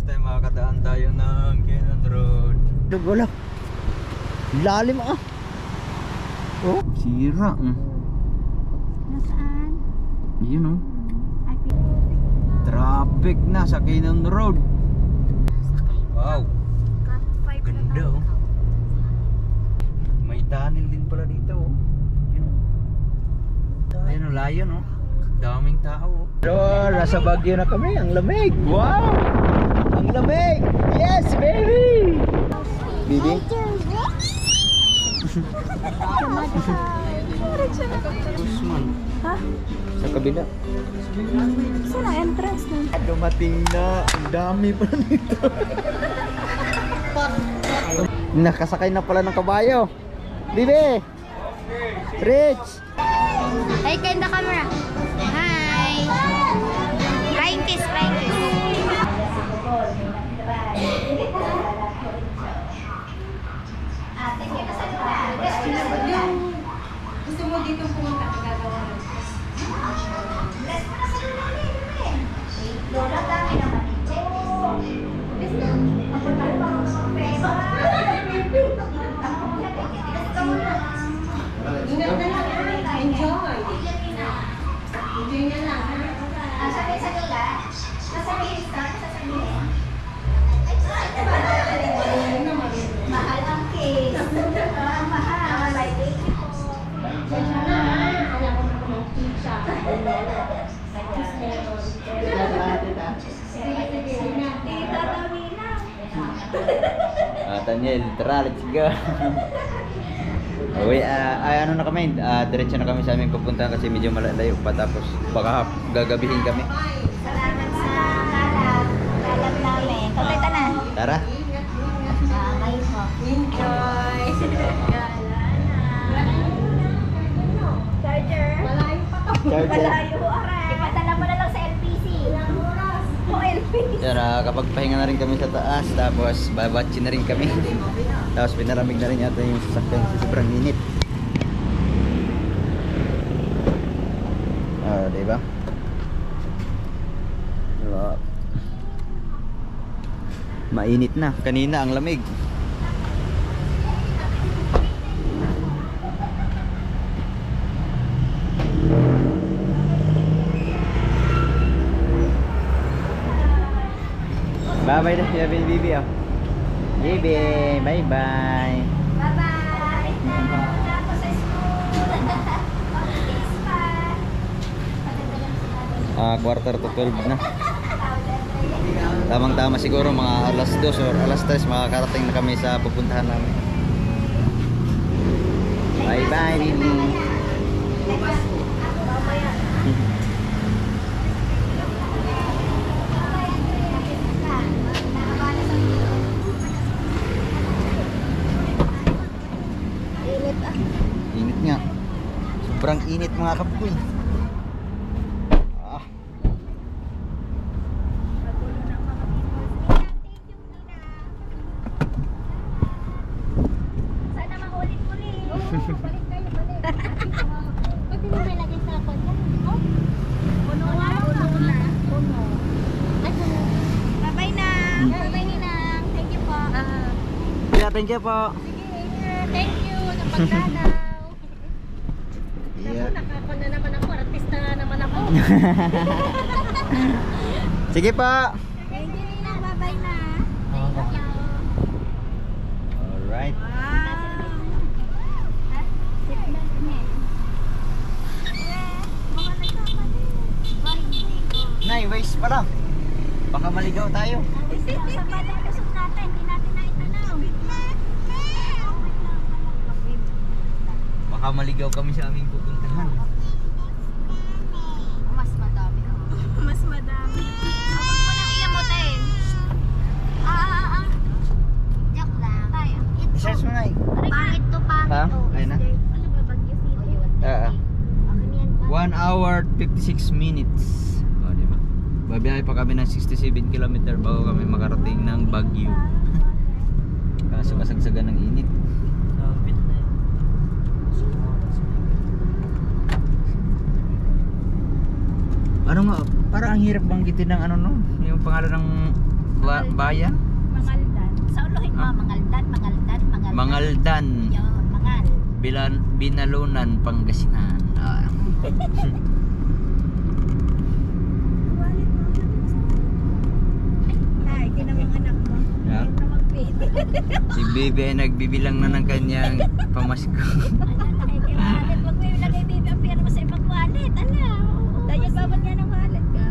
First time makakadaan tayo ng Cannon Road. Wala. Lalim ah. Oh, sira. Nasaan? Yun oh. Traffic na sa Cannon Road. Wow. Ganda oh. May tunnel din pala dito oh. Yun oh. Ayun oh, layon oh. Daming tao oh. Pero nasa Baguio na kami. Ang lamig. Wow. Ang lamig. Yes baby. Bibi. Usman. Ha? Sa kabila. Saan ang entrance nun? Dumating na. Ang dami pa nito. Nakasakay na pala ng kabayo. Bibi. Rich. Hey, kain the camera. Hi. Flying kiss, flying kiss. Gusto mo dito pumunta ka gagawa ng Lola, dami naman ito. Enjoy. Enjoy na lang. Sabi sa Lola, nasabihin ka, sasabihin. Mahal ang case. Mahal. Daniel, tara, let's go. Uy, ano na kami, diretso na kami sa aming pupuntahan kasi medyo malayo pa, tapos baka gagabihin kami. Salamat sa kalam. Kalam namin. Tutay na. Tara. Ngayon mo. Enjoy. Charger. Malayo pa to. Malayo, aray. Ipadala mo na lang sa LPC. O LPC. Tara, kapag pahinga na rin kami sa taas, tapos babatsin na rin kami. Tapos pinaramig na rin yata yung sasakyan kasi sobrang init. Diba? Diba? Mainit na. Kanina ang lamig. Bye-bye na siya, Bibi. Bibi, bye-bye. Bye-bye. Muna ako sa school. Quarter to 12 na. Tamang-tama siguro mga alas 2 or alas 3 makakarating na kami sa pupuntahan namin. Bye-bye, Bibi. Init nga. Sobrang init mga kapoy. Sana maulit-ulit. Balik kayo, balik. Pwede mo may lagay sa kanya. Puno na. Ay, puno. Bye-bye na. Bye-bye Ninang. Thank you po. Thank you po. Sige, thank you. Napagdalaw. Yeah. Nakakon na naman ako. Artista na naman ako. Sige pa. Thank you Ninang. Bye-bye na. Alright. Nay, waste pala. Baka maligaw tayo. Sa balik kusog natin, hindi natin naitanaw. Baka maligaw kami sa aming pupuntahan. Mas madami. Mas madami. Huwag mo nang iyamutin. Joke lang. Tayo. Search mo na eh. Pangit to, pangit Ha? to. Ayun na. Ano ba, Baguio City? 1 hour 56 minutes. O, diba? Babiyahe pa kami ng 67 km bago kami makarating ng Baguio. Kaso kasagsagan ng init. Ano nga, parang ang hirap banggitin ng ano no, yung pangalan ng bayan? Mangaldan. Sa ulohin mo, Mangaldan. Mangaldan. Yun, Mangal. Binalunan, Pangasinan. Ah. Ay, tinamang anak mo. Yeah. Ayun na mag-baby. Si Bibi ay nagbibilang na ng kanyang pamasko. Ay, kay wallet. Wag mo yung lagay, baby. Ang pera mo sa ibang wallet. Dahil babal nga ng wallet ka.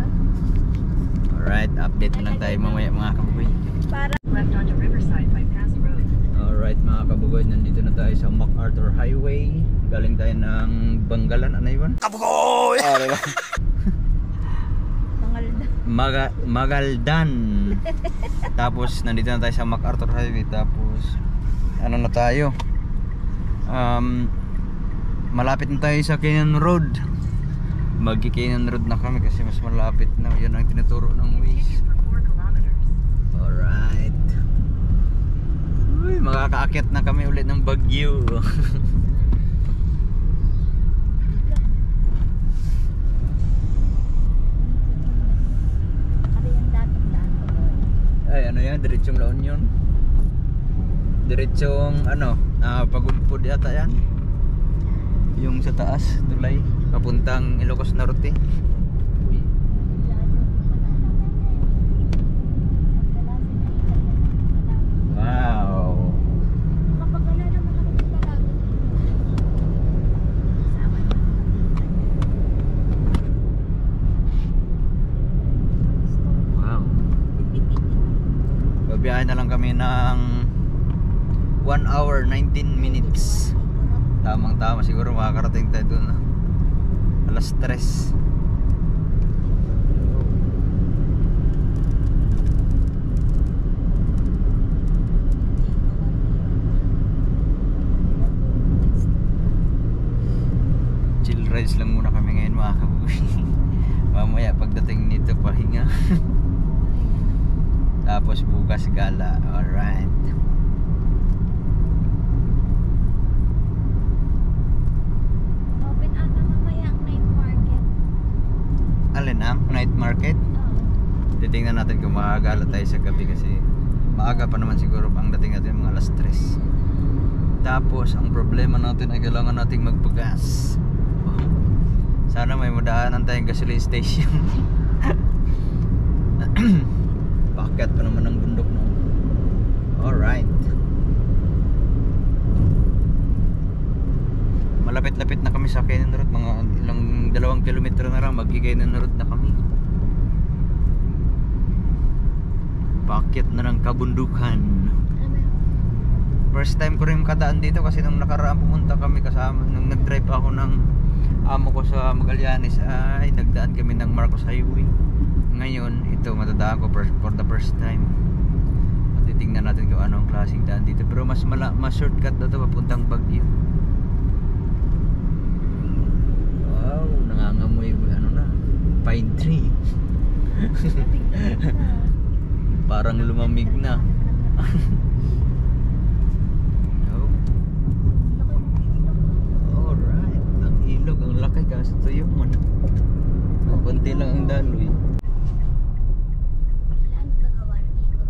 Alright, update na lang tayo mamaya mga kabugoy. Para Left onto Riverside Bypass Road. Alright mga kabugoy, nandito na tayo sa MacArthur Highway. Galing tayo ng Banggalan, ano yun? Kabugoy! Diba? Magaldan. Tapos nandito na tayo sa MacArthur Highway. Tapos ano na tayo? Malapit na tayo sa Canyon Road. Magki-Canyon Road na kami kasi mas malapit na. Yan ang tinuturo ng Waze. For 4 kilometers. Alright. Uy, makakaakyat na kami ulit ng Baguio. ano yung dating daan ko doon? Ay, ano yan? Diretsong La Union. Diretsong ano, Pagulpod yata yan. Yung sa taas, tulay. Papuntang Ilocos Norte. Uy. Wow. Kapag wala naman ako ng dalaga. Sama na. Wow. Babiyahin na lang kami ng 1 hour 19 minutes. Tamang tama siguro makakarating tayo doon na alas 3. Chill rides lang muna kami ngayon mga kabugoy. Mamaya pagdating nito pahinga. Tapos bukas gala. Alright. Open ata mamaya ang night market. Alin ang night market? Titingnan natin kung makagala tayo sa gabi kasi maaga pa naman siguro ang dating natin mga alas 3. Tapos ang problema natin ay kailangan nating magpagas. Sana may madaanan tayong gasoline station. Paakyat pa naman ng bundok, no? Alright. Malapit-lapit na kami sa Canyon Road. Mga ilang 2 kilometro na lang mag-Canyon Road na kami. Paakyat na ng kabundukan. First time ko rin makadaan dito kasi nung nakaraan pumunta kami kasama. Nung nag-drive ako ng amo ko sa Magallanes ay nagdaan kami ng Marcos Highway. Ngayon ito matadaan ko for the first time. At titingnan natin kung ano ang klaseng daan dito. Pero mas shortcut na ito papuntang Baguio. Wow, nangangamoy ano na, pine tree. Parang lumamig na. Alright, ang ilog, ang laki kasi tuyo mo. Kunti lang ang daloy. Wala nang gagawa ng ikot.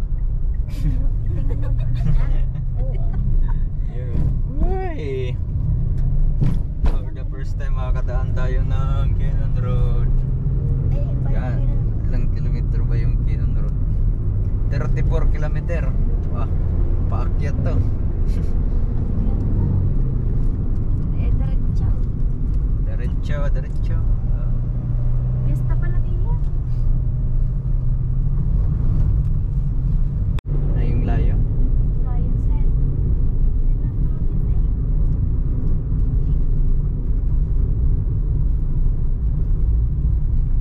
Tingnan mo doon na. Uy! For the first time makakadaan tayo ng Canyon Road. Ay, Yan, ilang kilometro ba yung Canyon Road? 34 kilometer. Wah, paakyat to. diretso. Diretso. Pista pala niya. Ay, yung layo. Lion set.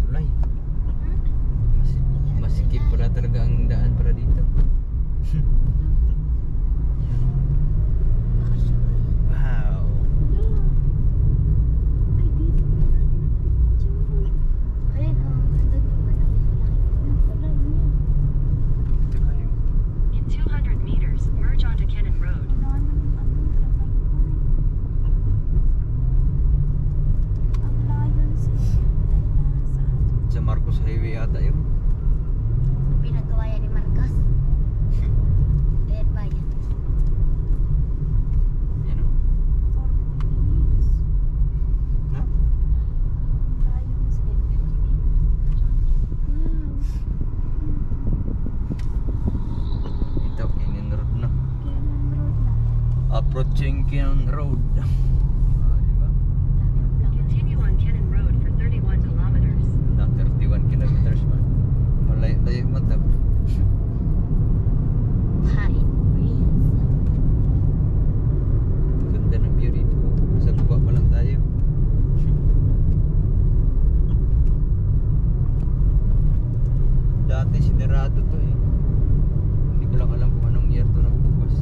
Tulay. Masikip pala talaga ang daan para dito. Wow. Ay, dito pala natin ang picture. Ayun, oh. Approaching Cannon Road. Diba? Continue on Cannon Road for 31 kilometers. Na 31 kilometers man. Malayo man to. Pine breeze. Ganda ng view dito. Sa baba pa lang tayo. Dati sinarado to eh. Hindi ko lang alam kung anong year to nagbukas.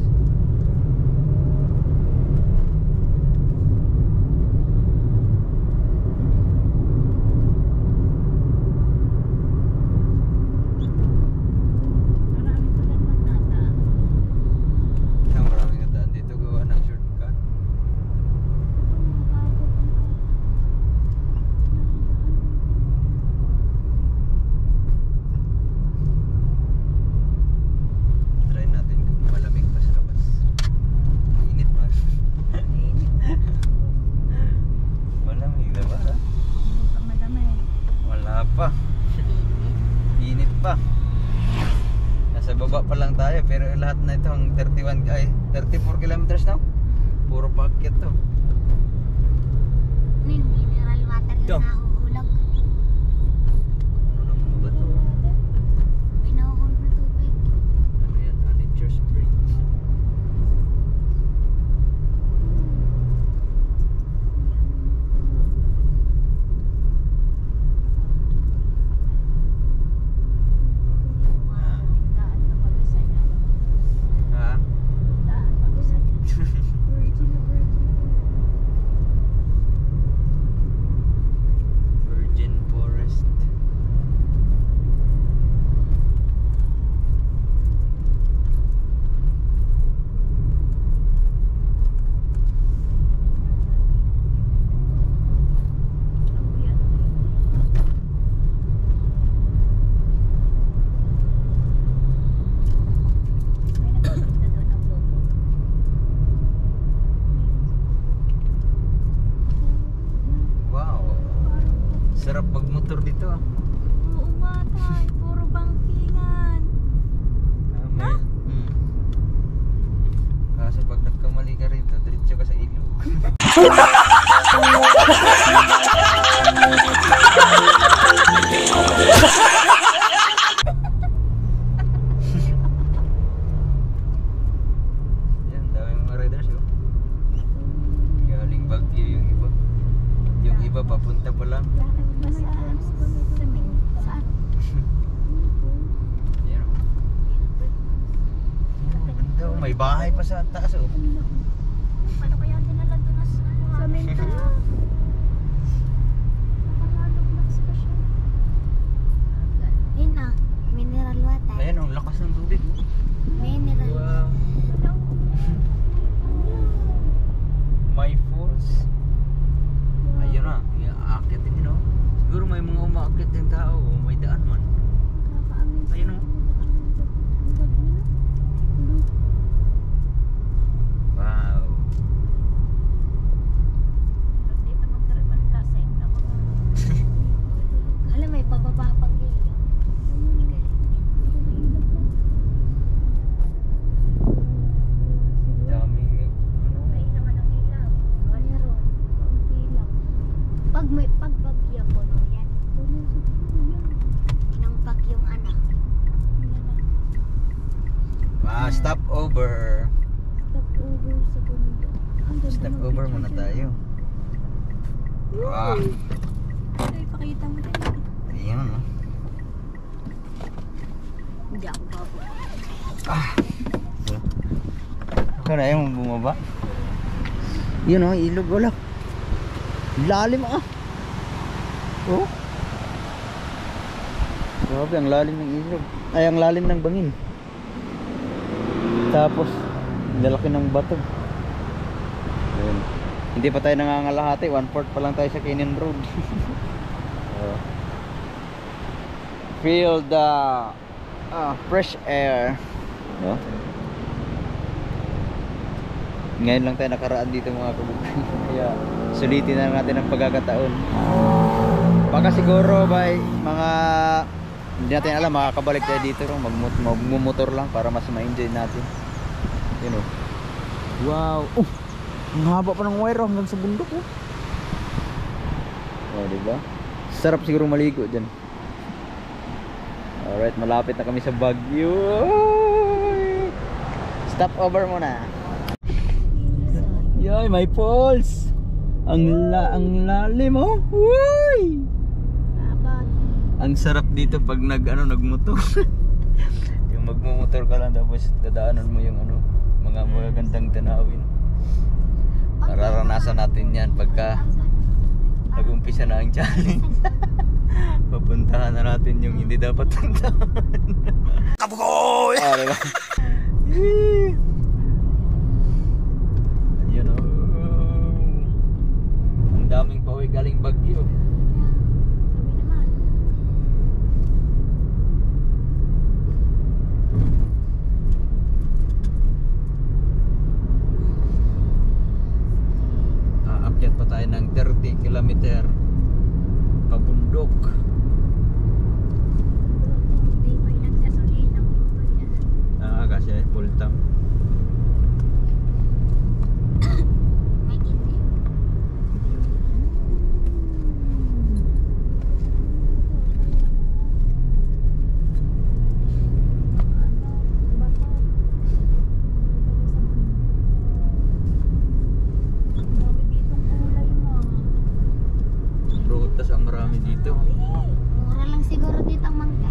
Marami pa lang matata. Kaya maraming nataan dito gawa ng shortcut. Try natin kung malamig pa sa labas. Init pa. Malamig na ba? Malamig. Wala pa. Init pa. Nasa baba pa lang tayo pero lahat na ito ang 34 kilometers na. Puro paakyat to. Mineral water Ito. yung nahuhulog. Ano nang ba to? May nahuhulog na tubig. Ano yan? Nature Springs. Daan pa pabisa niya. Ha? Daan pabisa niya. Virgin na virgin. Virgin Forest. May nagpunta doon ng logo. Wow. Sarap magmotor dito ah. Oo nga tayo, puro bangkingan. May, Kaso pag nagkamali ka rito, diretso ka sa ilog. Yan, daming mga riders oh. Galing Baguio yung iba. Yung iba papunta pa lang. Saan? Saan? Yan oh. Ganda oh, may bahay pa sa taas oh. Paano kaya dinala doon na sa ano? Sa Minto. Nakahaluglax pa siya. Yun na, mineral water. Ayan oh, ang lakas ng tubig oh. Mineral Wow. water. My Falls. Ayun na, aakyat din no. Siguro may mga umaakyat din tao, oh. May daan man. Ayun oh. Wow. Dito magkarap ang lasing na mga... Alam, may pababa pang ilaw. Daming ano. May naman ang ilaw. Meron. Kaunti lang. Pag bagyo po, no, yan. Nang bagyong ano. Stop over. Stop over sa bundok. Stop over muna tayo. Wow. Ay, pakita mo din. Ayun oh. Hindi ako babo. Ikaw na yung bumaba. Yun oh, ilog wala. Lalim ah. Oh. Grabe, ang lalim ng ilog. Ay, ang lalim ng bangin. Tapos, lalaki ng bato. Ayun. Hindi pa tayo nangangalahati. 1/4 pa lang tayo sa Canyon Road. Oh. Feel the fresh air. No? Ngayon lang tayo nakaraan dito mga kabukay. Kaya sulitin na natin ang pagkakataon. Baka siguro by mga hindi natin alam, makakabalik tayo dito ro, magmumotor lang para mas ma-enjoy natin. Yun oh. Wow. Ang haba pa ng wire hanggang sa bundok oh. Oh, diba? Sarap siguro maligo dyan. Alright, malapit na kami sa Baguio. Stop over muna. Yoy, may falls. Ang lalim oh. Uy! Ang sarap dito pag nagmotor. Yung magmumotor ka lang tapos dadaanan mo yung mga magagandang tanawin. Mararanasan natin yan pagka nag-umpisa na ang challenge. Papuntahan na natin yung hindi dapat puntahan. Kabukoy! Diba? Ayun oh. Ang daming pauwi galing Baguio. Aakyat pa tayo ng 30 kilometer pabundok. Hindi pa ilang gasolina ko ba yan? Kasi full tank. May hindi. Prutas ang marami dito. Mura lang siguro dito ang mangga.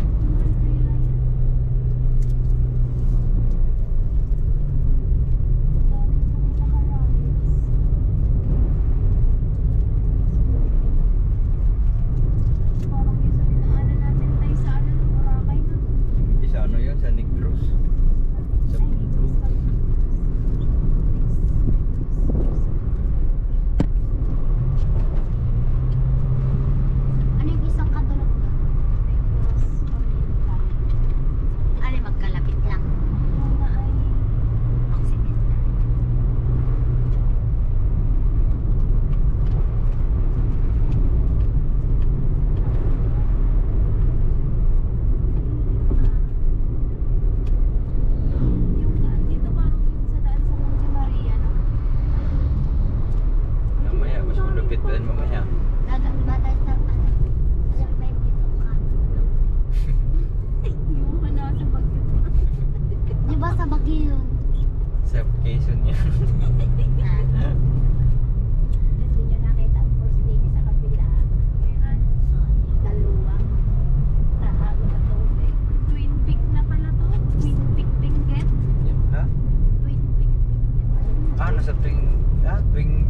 Parang isa din na natin tayo sa Boracay na. Hindi sa yun, sa Negros. Sa bundok. Ano yung isang katulog ka? Ano magkalapit lang? Occidental. Dito parang yung sa daan sa Monte Maria no? Mamaya, mas malupit pa rin mamaya. Batay sa alam ba yung dito ka? Yung ka na sa Baguio. Di ba sa Baguio yun? Sa Quezon yan. Hindi nyo nakita ang first lady sa kabila. Dalawang rahag sa tubig. Twin Peak na pala to. Twin Peak Benguet. Ha? Twin Peak Benguet. Nasa Twin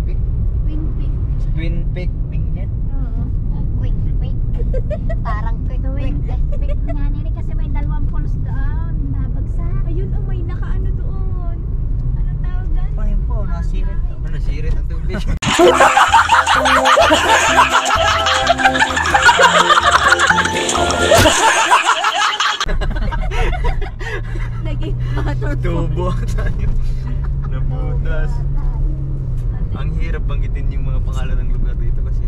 Peak? Twin Peak. Twin Peak Benguet? Oo. Quick. Parang quick. Peak nga nili kasi may dalawang falls doon. Nabagsak. Ayun oh, may nakaano doon. Anong tawag doon? Ayun po, nasirit. Nasirit ang tubig. Naging waterfall. Tubo tayo. Nabutas. Ang hirap banggitin yung mga pangalan ng lugar dito kasi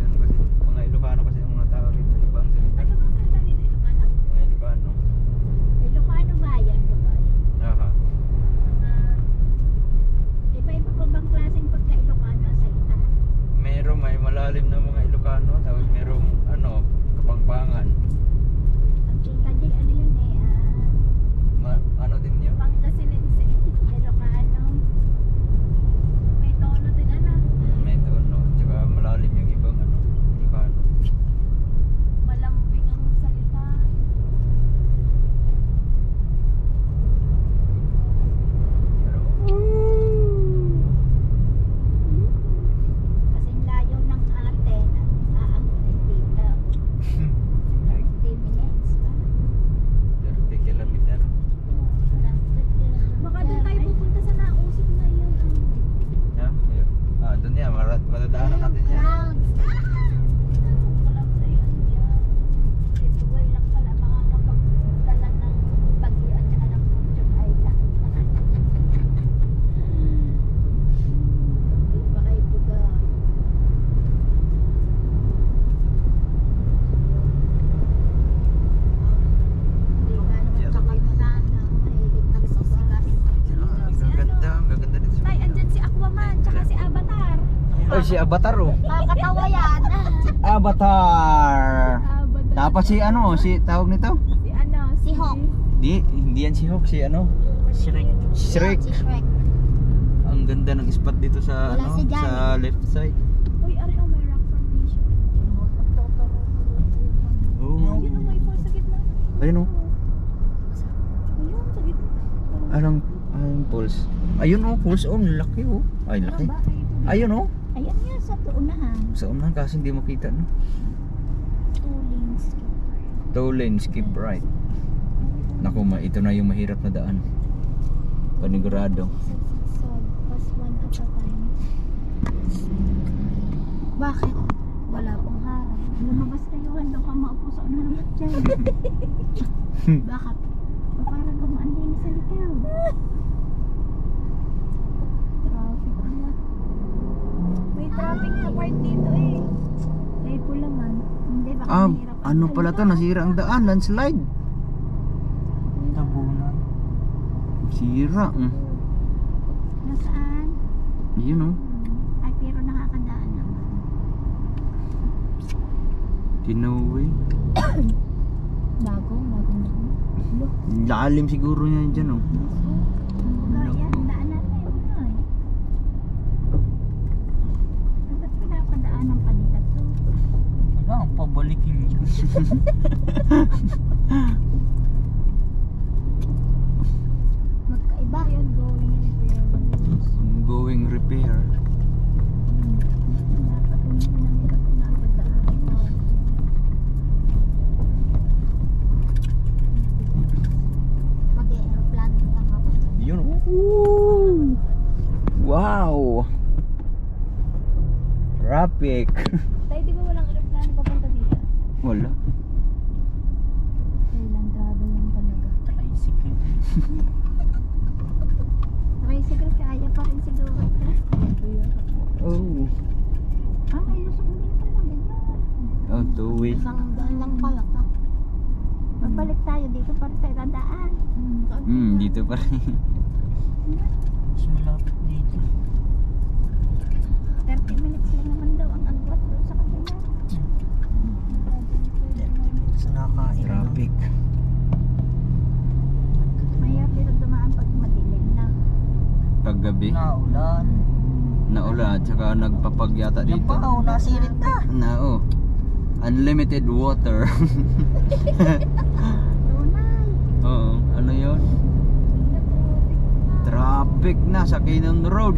mga Ilocano kasi ang mga tao dito. Ibang salita. Ano bang salita dito? Ilocano? Mga Ilocano. Ilocano ba yan? Aha. Iba-iba pa bang klaseng pagka-Ilocano ang salita? May malalim na mga Ilocano, tapos merong Kapampangan. Ang chika di, ano yun Ano din yun? Pangasinense. Ilocano. May tono din ano. May tono, tsaka malalim yung ibang si Avatar oh. Kakatawa yan. Avatar. Tapos si ano, si tawag nito? Si ano? Si Hawk. Hindi yan si Hawk, si ano? Shrek. Shrek. Si Shrek. Ang ganda ng spot dito sa Wala ano, si Johnny. sa left side. Uy, ari oh, may rock formation. Oh. Yun oh, may falls sa gitna. Ayun oh. Ayun, sa gitna. Anong pulse? Ayun oh, pulse oh, laki oh. Ay, laki. Ba? Ay, Ayun oh. Ayan nga sa tuunahan. Sa unahan kasi hindi makita no. 2 lanes. Two lane, skip right. Naku, ito na yung mahirap na daan. Panigurado. Sad. Pas 1 at a time. Bakit? Wala pong harap. lumabas kayo, handa ka maupo sa unahan ng batyan. Bakit? O parang gumaan din sa likaw. Traffic na. May traffic na part dito eh. Ay pula man. Hindi, baka mahirap. Ano pala to? Nasira ang daan, landslide. Tabunan. Sira. Nasaan? Yun oh. Ay pero nakakadaan naman. Tinoy. Bagong Look. Lalim siguro yan dyan oh. Yan, daan natin. Ay. Ba't pinapadaanan pa nila to? Wala, ang pabalikin niya. Magkaiba. Yun, going Going repair. repair. Dapat hindi na nila pinapadaan. Mag-aeroplano lang ako. Yun oh. Wow. Traffic. Tayo, di ba walang aeroplano papunta dito? Wala. Kailan travel lang talaga. Tricycle. Tricycle, kaya pa rin siguro. Oh. May lusok din pala. Bigla. Oh, two-way. Isang daan lang pala. Magbalik tayo dito para tayo dadaan. Dito pa rin. Mas malapit dito. 30 minutes lang naman daw ang agwat doon sa kanila. Sa nakain. Traffic. Mahirap dito dumaan pag madilim na. Paggabi. Naulan. Naula at saka nagpapagyata Yan dito. pa, oh, nasirit na. Na oh. Unlimited water. Tunay. Oo, ano 'yon? Traffic na sa Cannon Road.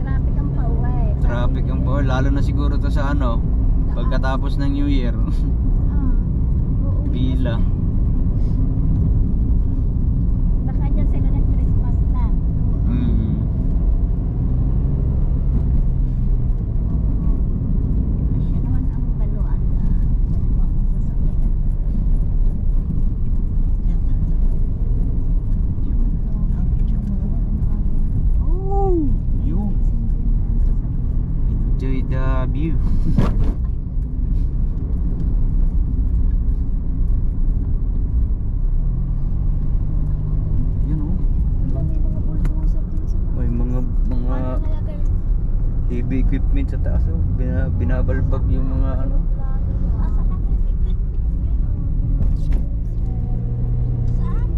Traffic ang pauwi. Traffic ang po, lalo na siguro to sa ano, pagkatapos ng New Year. Pila. Baka dyan sila nag-Christmas na. Siya naman ang baluan. Oh, yun. Enjoy the view. Yun oh. May mga bulldozer din sa May mga heavy equipment sa taas oh. Binabalbag yung mga ano. asa na yung Saan?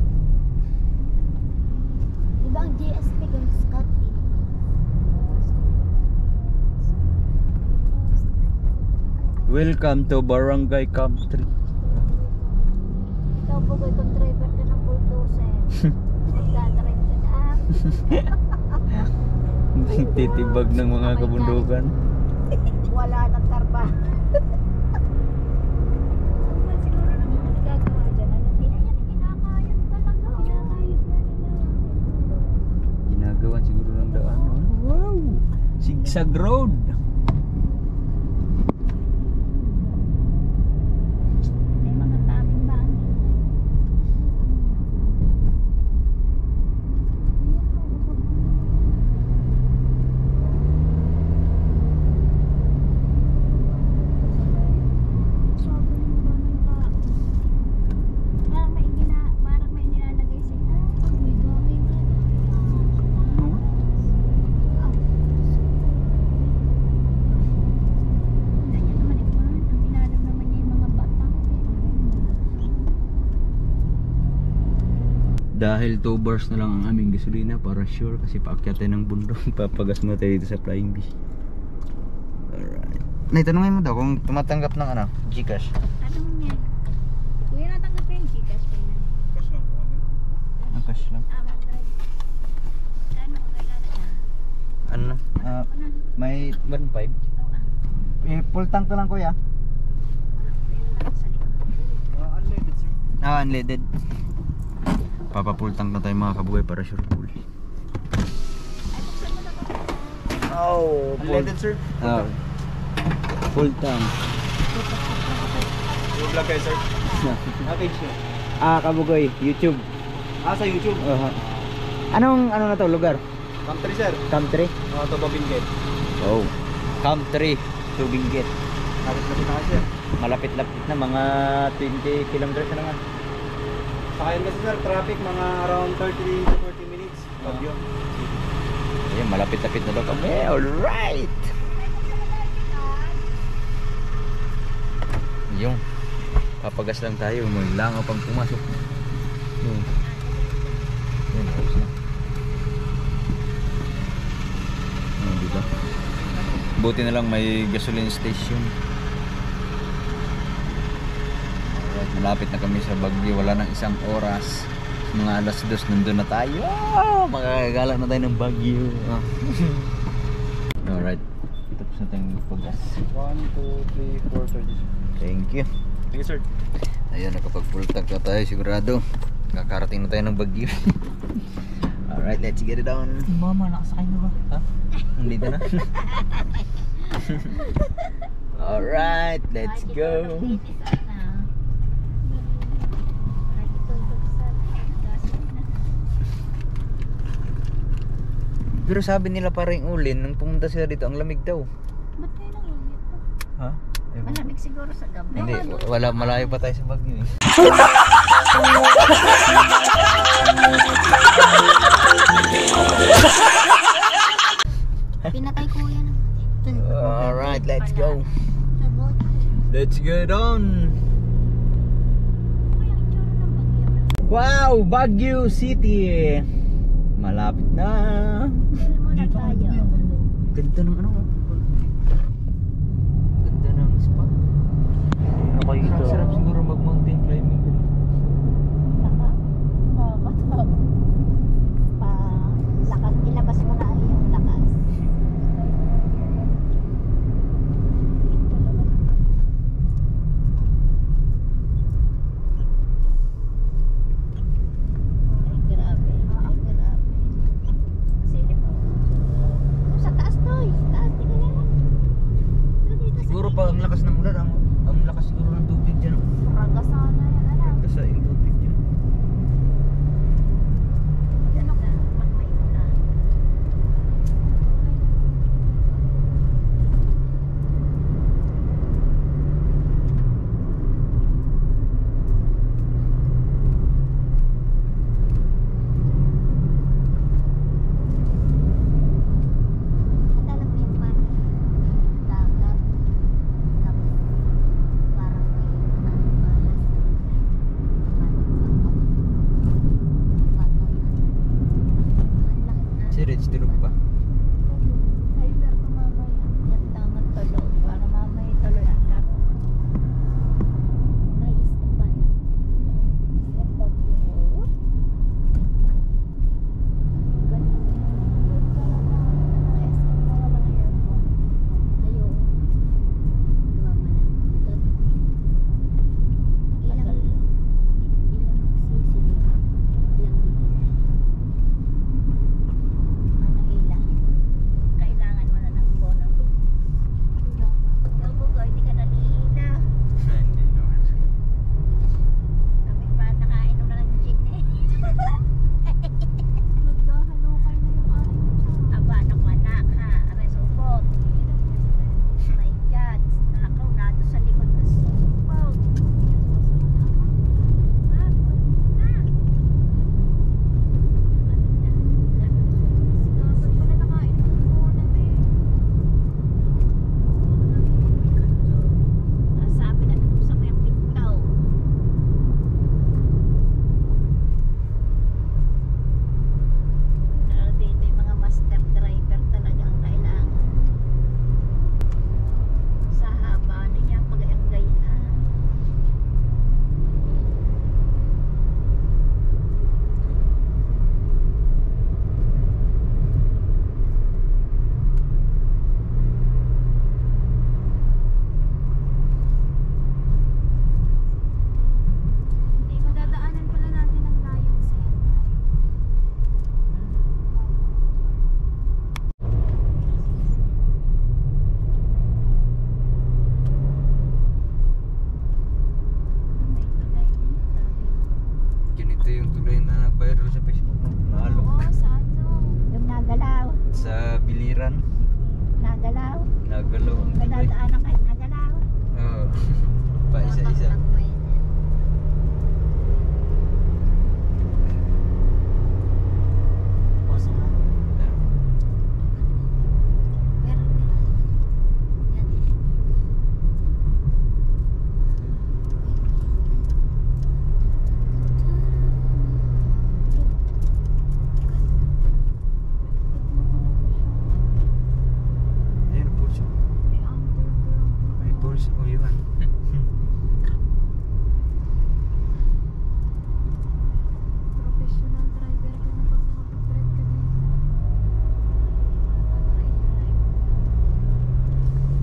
Diba ang GSP kung Scott? Welcome to Barangay Country. Ikaw po kung driver ka ng bulldozer. Magdadrive ka na. Titibag ng mga kabundukan. Wala nang tarba. Ano ba siguro ng mga nagagawa dyan? Ano, hindi na yan kinakayod talaga. Kinakayod na nila. Ginagawa siguro ng daan. Oh. Wow! Zigzag road. May mga tabing baan dito. Parang may nilalagay sila. No? Dahil 2 bars na lang ang aming gasolina para sure, kasi paakyat tayo ng bundok. Papagas mo tayo dito sa Flying Bee. Alright. Nay, tanungin mo daw kung tumatanggap ng ano, Gcash. Anong yan? Kuya, natanggap yung Gcash pa yun. Ang cash lang. 100. Kano ang kailangan na? Ano na? May 1.5. Oo, Eh, full tank ka lang kuya. Pero lang sa likod. Unleaded sir. Unleaded. Papa full tank na tayo mga kabuhay para sure full. Ay, buksan mo na ito. Oh, Unleaded sir. Oh. Full tank. Yung vlog kayo sir. Package sir. Kabugoy, YouTube. Sa YouTube. Anong ano na to lugar? Country sir. Country? Ito Babingget. Oh. Country to Benguet. Lapit-lapit na kayo sir. Malapit-lapit na, mga 20 kilometers na nga. Sakayan kasi sir, traffic mga around 30 to 40 minutes. Bagyo. Ayun, malapit-lapit na daw kami. Alright! Yung papagas lang tayo, may langaw pang pumasok. Yun. Yun, tapos na. Diba? Buti na lang may gasoline station. Alright, malapit na kami sa Baguio. Wala nang 1 oras. Mga alas 2 nandun na tayo. Makakagala na tayo ng Baguio. Alright, tapos na tayong paggas. 1, 2, 3, 4, 30. Thank you. Thank you sir. Ayun, nakapag full tank na tayo sigurado. Kakarating na tayo ng Baguio. Alright, let's get it on. Mama, nakasakay na ba? Ha? Nandito na? Alright, let's go. Pero sabi nila parang ulin, nung pumunta sila dito, ang lamig daw. Ba't kayo nang init po? Ha? Ewan ko. Malamig siguro sa gabi. Hindi, wala, malayo pa tayo sa Baguio eh. Pinatay ko yan. Alright, let's go. Let's get on. Wow, Baguio City. Malapit na. Muna tayo. Ganda ng ano. Ganda ng spa. Okay ito. Sarap siguro mag-mountain climbing. Taka? Ba't? Lakas. Ilabas mo na yung lakas. Ay, grabe. Ay, grabe. Silip mo. Sa taas to. Sa taas. Tingnan mo. Dito sa Siguro pa ang lakas ng ulan, ang lakas siguro ng tubig dyan. Akran. Nagalaw. Nagalo ang tuloy. Nadadaanan kahit nagalaw. Oo. Pa isa-isa. Ayun, pulso. May pulso ko yun. Professional driver ka na pag nakapag-drive ka dito.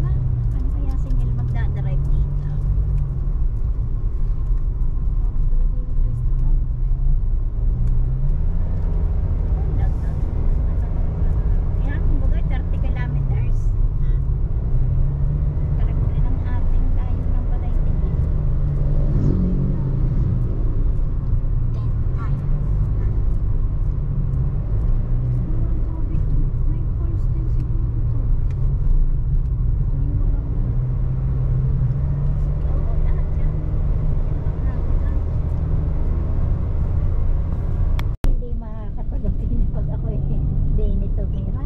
Na, ano kaya singil magdadrive dito? Yan, kumbaga 30 kilometers. Talagang rin ang ating tayo ng Balaytin. May falls din siguro to. Oo, lahat yan. Hindi makakatulog din pag ako hindi nito mira.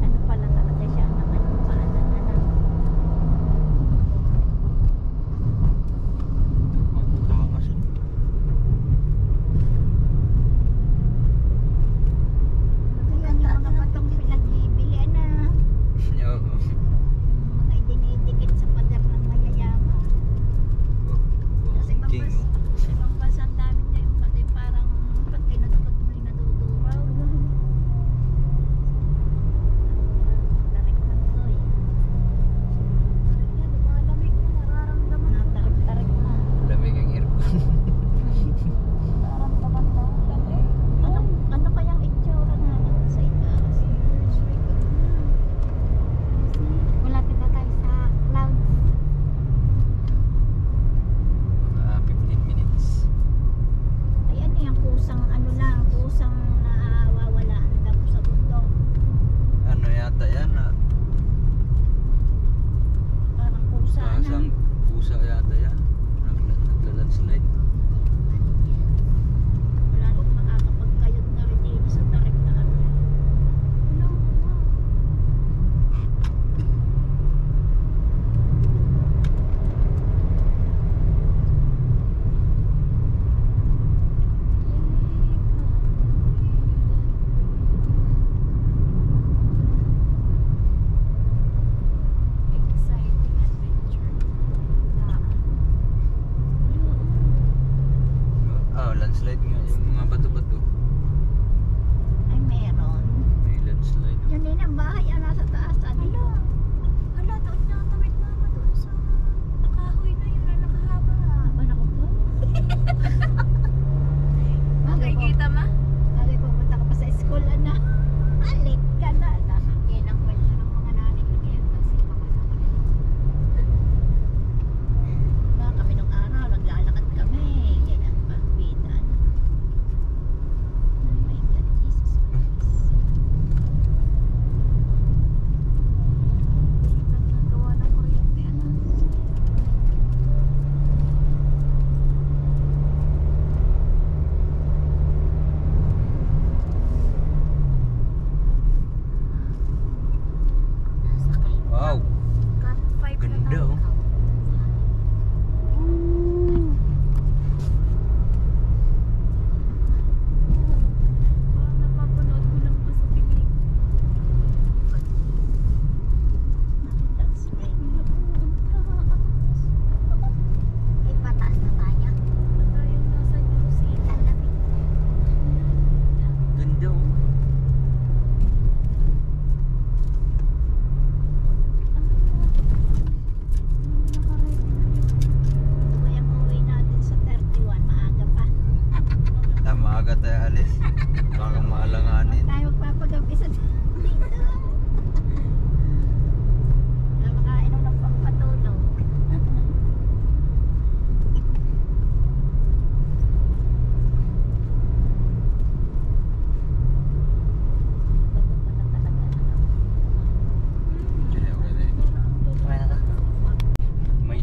Ano pala talaga siya naman paanan na. Magtakas. Yan yung mga batong pinagbibilian na. Oo. Mga idinidikit sa pader ng mayayaman. Kasi ibang King, oh. ibang bansa ang dami kayong pati parang pag kinudkod mo yung naduduraw. Tarik na to eh. Lumalamig na, nararamdaman ko. Natarik-tarik na. Lamig ang aircon. Nararamdaman mo. Ano kayang itsura nga lang sa itaas? Malapit na tayo sa clouds. Mga 15 minutes. Ay ano yung kusang ano lang, kusang nawawalaan daw sa bundok. Ano yata yan? Parang kusa na. Masang pusa yata yan. Naglalandslide. Wala nang makakapagkayod na rin dito sa tarik na ano. Ano? Exciting adventure.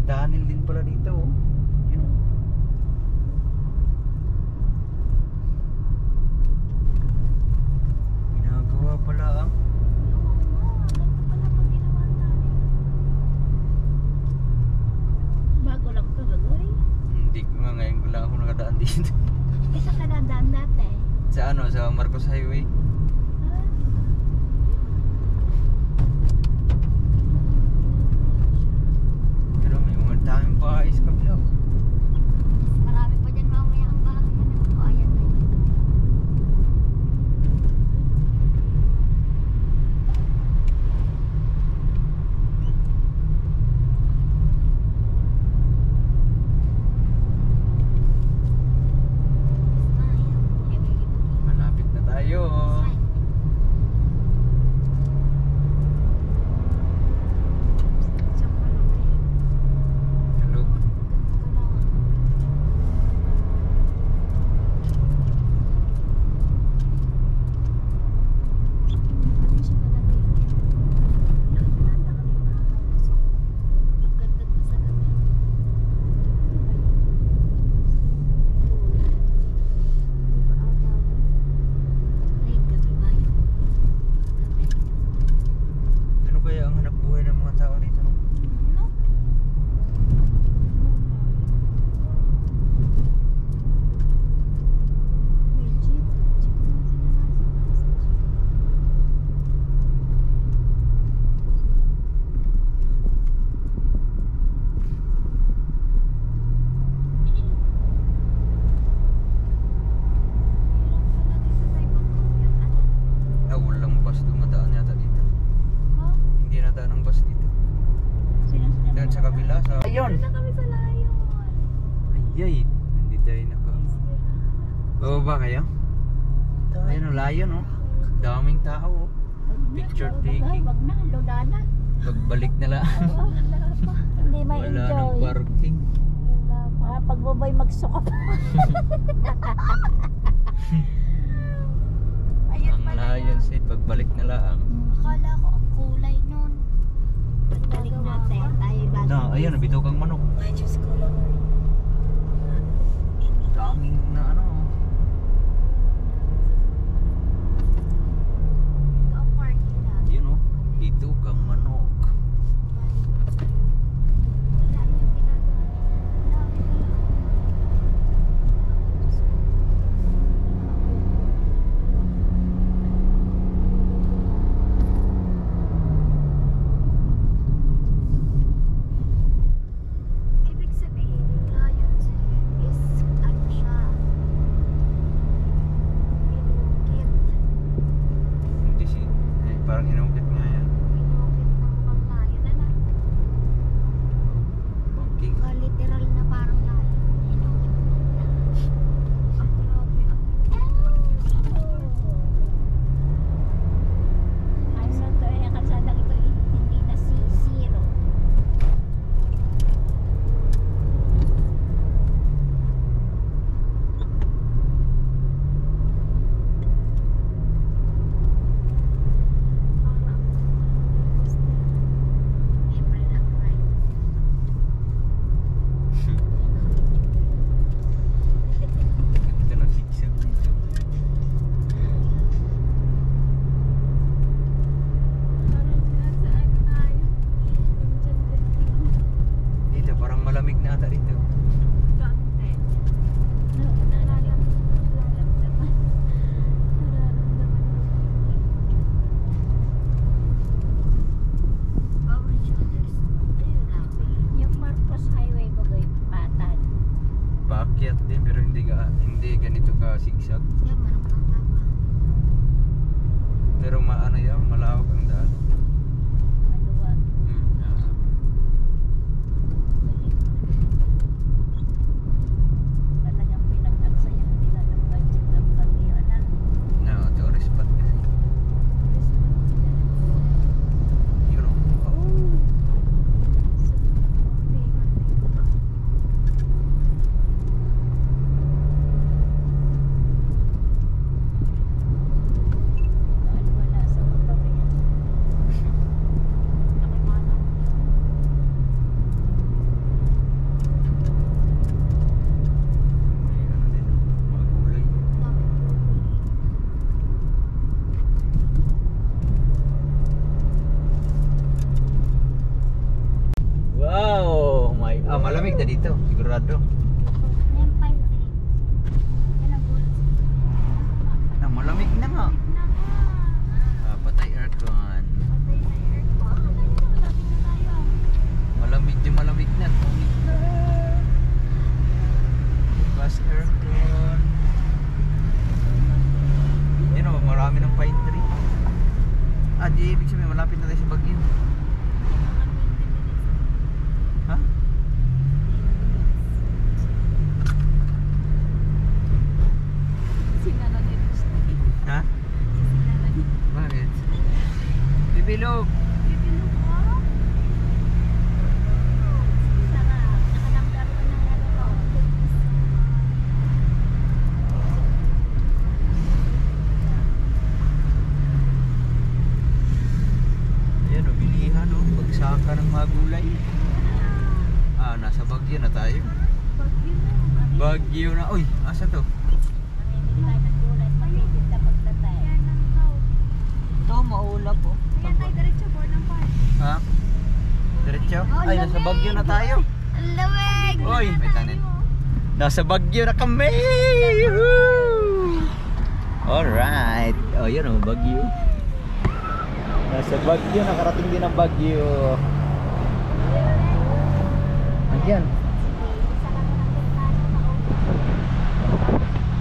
tunnel din pala dito oh. Yun oh. Ginagawa pala ang Bago lang to, bagoy. hindi ko nga ngayon ko lang ako nakadaan dito. Isa ka nadaan dati. Sa ano, sa Marcos Highway. Pero may mga daming bahay sa kabila. Marami pa dyan mamaya ang bahay. O, ayan na yun. Malapit na tayo. Hello. Ano kaya ang hanap buhay ng mga tao dito no? Ah, walang bus dumadaan yata dito. Hindi nadaan ang bus dito. Doon sa kabila sa ayun. kami sa layon. Ayay, hindi tayo naka. Bababa kayo? Ayun ang layo no. Daming tao oh. Picture taking. Wag na, lola na. Pagbalik nila. Hindi may Wala nang enjoy. parking. Pagbabay magsuka pa. Ang layon side pagbalik na lang. Akala ko ang kulay nun. Balik natin. Tayo bago. Na, ayun nabitaw kang manok. Ay, Diyos ko lang. Daming na ano. Ito ang parking lot. Yun oh. Dito kang manok. Wala yung ginagawa. Wala yung ibig sabihin, yung lions is ano siya? Inukit. Hindi si parang inungkit nga yan. Inukit ng mga lion. Ano? Banking. Literal na parang lion. Inukit mo na. Ang grabe. Ano na to eh, kalsada ito eh, hindi na si zero. Libre lang ride. Ganda ng zigzag dito. Parang nasaan tayo? Dito parang malamig na ata dito. Dante. No, nalalam. Nararamdaman. Power shoulders. Ayun, grabe. Yung Marcos Highway bagoy, patag. Paakyat din pero hindi ganito ka zigzag. Yan, marang lang tama. Pero maano yan, malawak ang daan. Maluwag. Galing. Talagang pinag-aksayan nila ng budget ng pag-iyon na. Na tourist spot kasi. Yun oh. Oh. Dahil wala sa motor yan. Oh my, malamig na dito, sigurado. Yan, 5 Yan ang gulat. Malamig na nga. Patay aircon. Patay na aircon. Malapit na tayo. Malamig na. Bukas aircon. Yun o, marami ng pine tree. Di ibig sabihin malapit na tayo sa Baguio. Ha? Sinala ni Rusty. Ha? Sinala ni Bakit? Bibilog. Bibilog ko. Sarap. Nakalanggar ko ng ano ko. Ayan o, bilihan o. Bagsaka ng mga gulay. Nasa Baguio na tayo. Bagyo na. Baguio na. Uy, asa to? Mamimili tayo ng gulay. Mapipit na pagtatay. Ayan ang tao. Ito, maulap po. Ayan tayo diretso. Board ng park. Ha? Diretso? Ay, nasa Baguio na tayo. Ang lamig! Uy, may tanin. Nasa Baguio na kami! Woohoo! Alright. Oh, yan o, Baguio. Nasa Baguio, nakarating din ang Baguio. Ayan.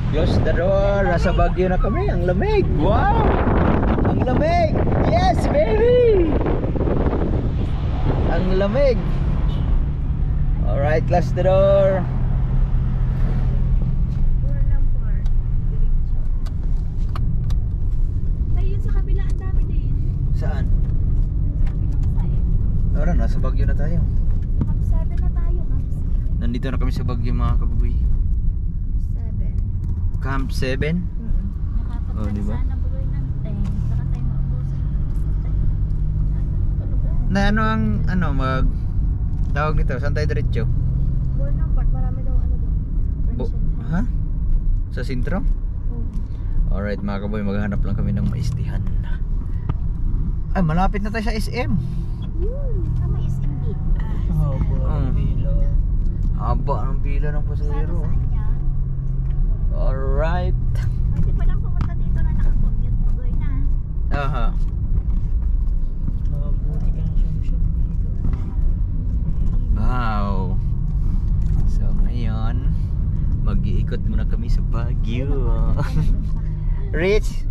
Close the door. Nasa Baguio na kami. Ang lamig. Wow! Ang lamig! Yes, baby! Ang lamig. Alright, close the door. Board ng park. Diretso. Tayo yun sa kabila. Ang dami din. Saan? Sa kabilang side. Tara, nasa Baguio na tayo. Camp 7 na tayo. Camp 7. Nandito na kami sa Baguio mga kabuboy. Camp 7? Nakapunta Oh, diba? sana bugoy ng tent. Saka tayo maubusan ng tent. Na ano ang tawag nito? Saan tayo diretso? Board ng park. Marami daw ano doon. Ha? Sa sentro? Alright mga kaboy, maghahanap lang kami ng maistihan. Ay, malapit na tayo sa SM. Yun. Tama is indeed. Haba ng pila ng pasahero. Saan yan? Alright. Pwede pa lang pumunta dito na nakakommute. Bugoy na. Aha. Buti kang siyam-siyam dito. Wow. So ngayon, mag-iikot muna kami sa Baguio. Rich?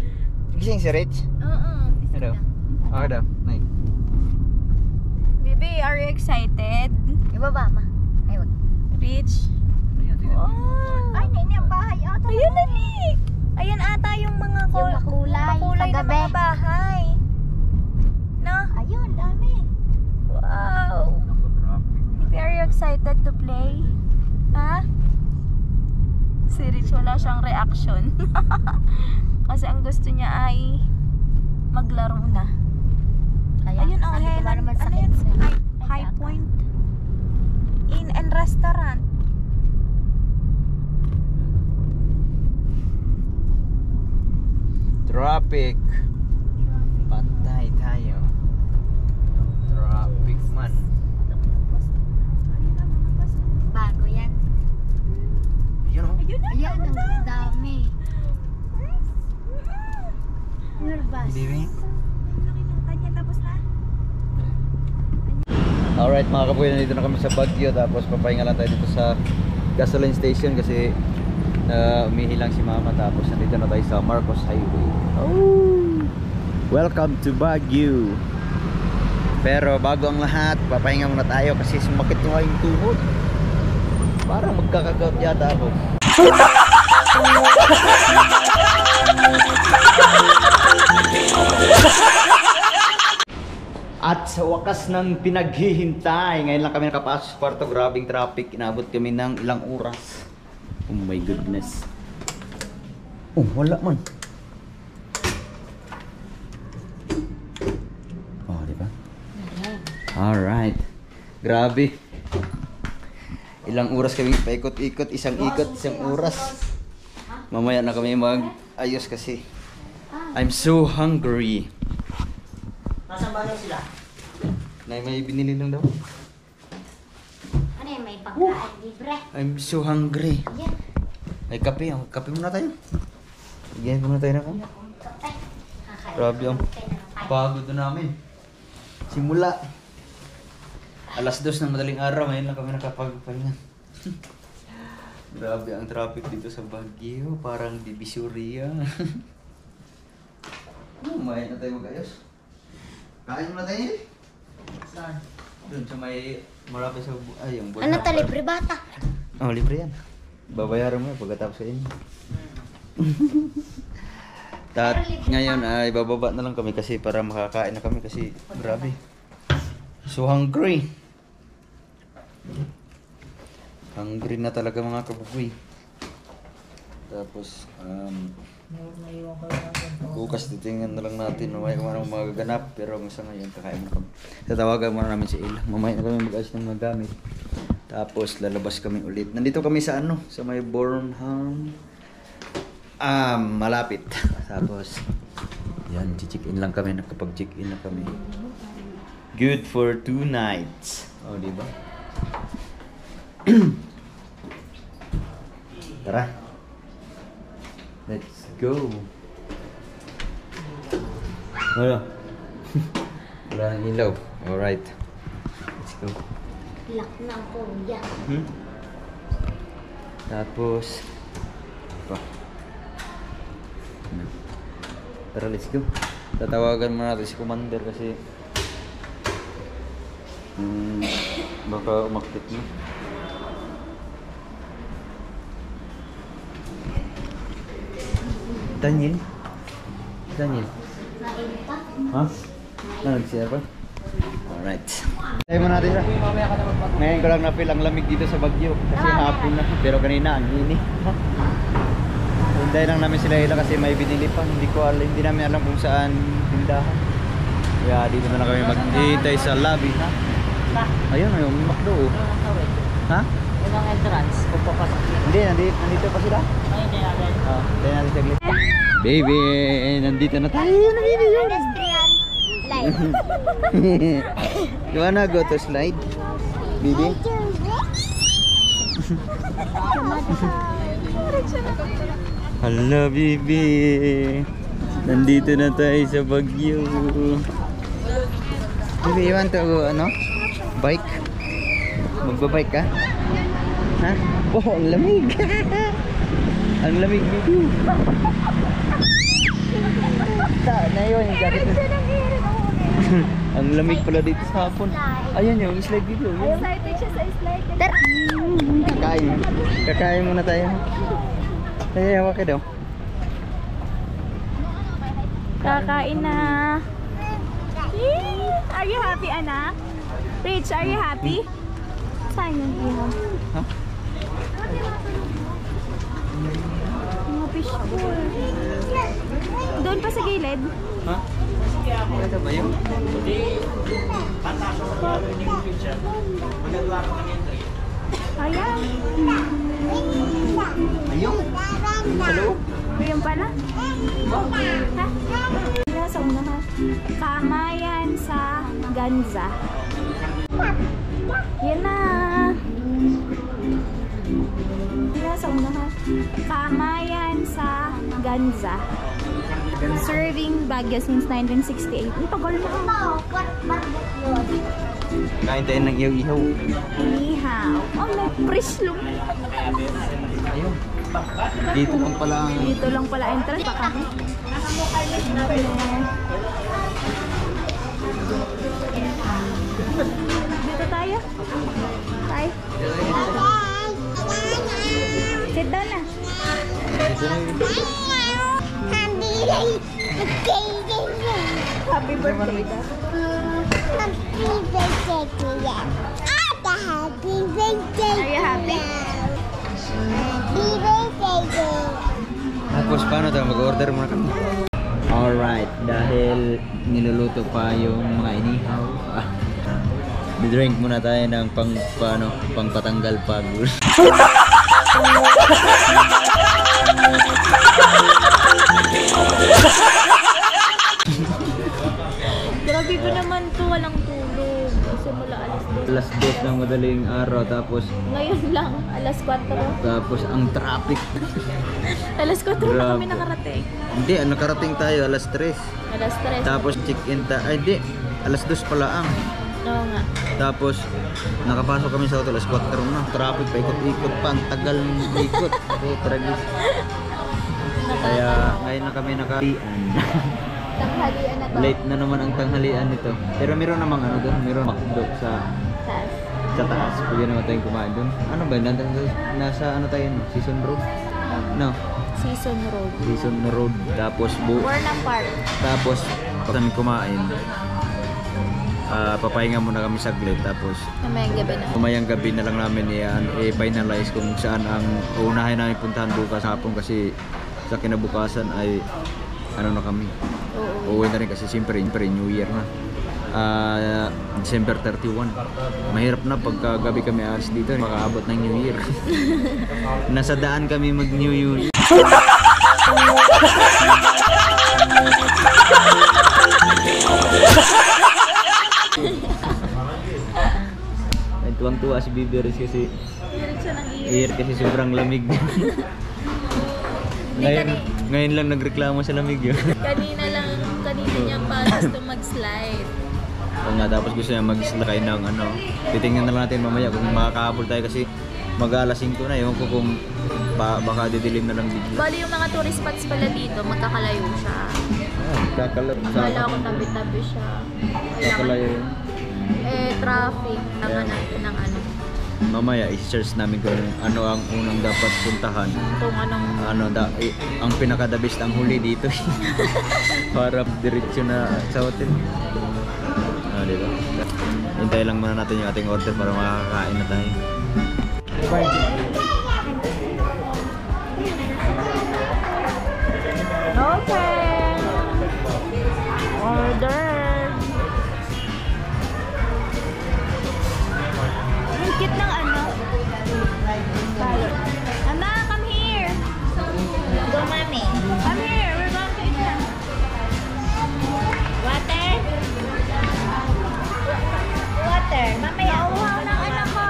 Gising si Rich? Oo. Hello. Okay daw. Nay. Baby, are you excited? Ibaba ma. Ay wag. Rich? Ayan, tingnan mo. Ay, nini ang bahay ata. Ayun na ni! Ayan ata yung mga Yung makulay, makulay na kagabi. mga bahay. No? Ayun, dami. Wow! Naku, traffic. Baby, are you excited to play? Ha? Si Rich wala siyang reaction. Kasi ang gusto niya ay maglaro na. Kaya, Ayun ang sabi ko ba naman sa ano yun? kids. High Point Inn and Restaurant. Traffic. Patay tayo. Traffic man. Bago yan. Yun o. Ayun na! Ayan, ang dami. Nervous. Baby. Nakita niya tapos na. Alright mga kaboy, nandito na kami sa Baguio. Tapos papahinga lang tayo dito sa gasoline station kasi umihilang si mama. Tapos nandito na tayo sa Marcos Highway. Oh! Welcome to Baguio. Pero bago ang lahat, papahinga muna tayo kasi sumakit yung aking tuhod. Parang magkakagout yata ako. At sa wakas ng pinaghihintay, ngayon lang kami nakapasok sa kwarto. Grabing traffic, inabot kami ng ilang oras. Oh my goodness. Oh, wala man. Oh, di ba? Alright. Grabe. Ilang oras kami paikot-ikot, isang oras. Mamaya na kami mag-ayos kasi I'm so hungry. Nasaan ba sila? Nay, may binili lang daw. may pagkain libre. I'm so hungry. Yan. Ay, kape. Kape muna tayo. Bigyan muna tayo na kape. Kape. Kakain. Grabe ang pagod na namin. Simula. Alas 2 ng madaling araw, ngayon lang kami nakapagpahinga. Grabe ang traffic dito sa Baguio. Parang Divisoria. Kumain na tayo mag-ayos. Kain muna tayo eh. Saan? Doon sa may marami sa... Ay, yung Ano to, libre bata? Oh, libre yan. Babayaran mo yan pagkatapos sa inyo. Ngayon ay bababa na lang kami kasi para makakain na kami kasi grabe. So hungry. Hungry na talaga mga kabuboy. Tapos bukas titingnan na lang natin mamaya kung anong magaganap, pero sa ngayon kakain mo kami. Tatawagan muna namin si Ila. Mamaya na kami mag-ayos ng mga gamit. Tapos lalabas kami ulit. Nandito kami sa sa may Bornholm. Malapit. Tapos yan, check-in lang kami. Nakapag-check-in na kami. Good for 2 nights. Oh, di ba? Tara. Let's go. Wala. Wala nang ilaw. Alright. Let's go. Lak ng kuya. Tapos ito. Tara, let's go. Tatawagan mo natin si Commander kasi baka umakit na. Daniel? Daniel? Nain pa? Ha? Nag-share pa? Alright. Tayo mo natin siya. Ngayon ko lang na-feel ang lamig dito sa Baguio. Kasi hapon na. Pero kanina ang init. Hintayin lang namin sila Hila kasi may binili pa. Hindi namin alam kung saan tindahan. Kaya dito na lang kami maghihintay sa lobby. Ayun, yung McDo. Ha? Yung entrance, kung papasok yun. Hindi, nandito pa sila. Ayun, hindi natin. Tayo natin saglit. Baby, nandito na tayo. Pedestrian life. You wanna go to slide? Baby? Hello, baby. Nandito na tayo sa Baguio. Baby, you want to go, bike? Magbabike ka? Ha? Oh, ang lamig. Ang lamig, baby. Na yun, yung jacket na. Ang lamig pala dito sa hapon. Ayan yung slide video. Excited siya sa slide. Kakain. Kakain muna tayo. Ay, hawa ka daw. Kakain na. Are you happy, anak? Rich, are you happy? Saan yung ihaw? Ha? Mga fishbowl. Doon pa sa gilid. Ha? Ito ba yun? Ayan. Ayun. Sa loob. Ayun pala. Ha? Sa unahan. Kamayan sa Ganza. Yan na. Sa unahan. Kamayan sa Ganza. Serving Baguio since 1968. Ang tagal na. Kain tayo ng ihaw-ihaw. Ihaw. Oh, may prislong. Ayun. Dito lang pala ang... Dito lang pala entrance. Baka. Dito tayo. Tayo. Sit down na. Happy birthday. Are you happy? Tapos paano tayo? Mag-order muna kami. Alright, dahil niluluto pa yung mga inihaw. Drink muna tayo ng pangpatanggal pagod. Grabe ko naman to, walang tulog. Simula alas 2. alas 2 ng madaling araw, tapos Ngayon lang, alas 4. ang traffic. Alas 4 na Grabe. kami nakarating. Hindi, nakarating tayo alas 3. Alas 3. Tapos check-in ay hindi, alas 2 pala ang. Oo nga. Tapos nakapasok kami sa hotel alas 4 na. Traffic pa, ikot-ikot pa, ang tagal ng ikot. Tragis. Kaya ngayon na kami nakalian. Tanghalian na to. Late na naman ang tanghalian nito. Pero meron namang ano doon, meron McDo sa taas. Pwede naman tayong kumain doon. Ano ba? Nasa ano tayo no? Season Road? No. Season Road. Season Road. Tapos Warna Park. Tapos pag kami kumain, papahinga muna kami saglit. Tapos Kamayang gabi na. kumayang gabi na lang namin i-finalize kung saan ang uunahin namin puntahan bukas hapon, kasi sa kinabukasan ay ano na kami. Oo. Uuwi na rin kasi siyempre New Year na. December 31. Mahirap na pagka gabi kami alis dito, makaabot ng New Year. Nasa daan kami mag New Year. Ay, tuwang-tuwa si Biberis kasi kasi sobrang lamig. Ngayon lang nagreklamo sa lamig yun. Kanina niya pa gusto mag-slide. Oo nga, tapos gusto niya mag-slide ng ano. Titingnan na lang natin mamaya kung makakahabol tayo kasi mag-alas 5 na. Ewan ko kung baka didilim na lang bigla. Bali yung mga tourist spots pala dito, magkakalayo siya. Kakalap sa Kala ko tabi-tabi siya. kakalayo yun. Traffic. Tama natin ng ano. Mamaya i-search namin kung ano ang unang dapat puntahan. Kung anong Ang pinaka-the best ang huli dito. Para diretso na sa hotel. Diba? Hintay lang muna natin yung ating order para makakakain na tayo. Okay. Order. Ang cute ng ano. Mama, come here. Go, mommy. Come here. We're going to eat now. Water? Water. Mamaya, uhaw ng anak ko.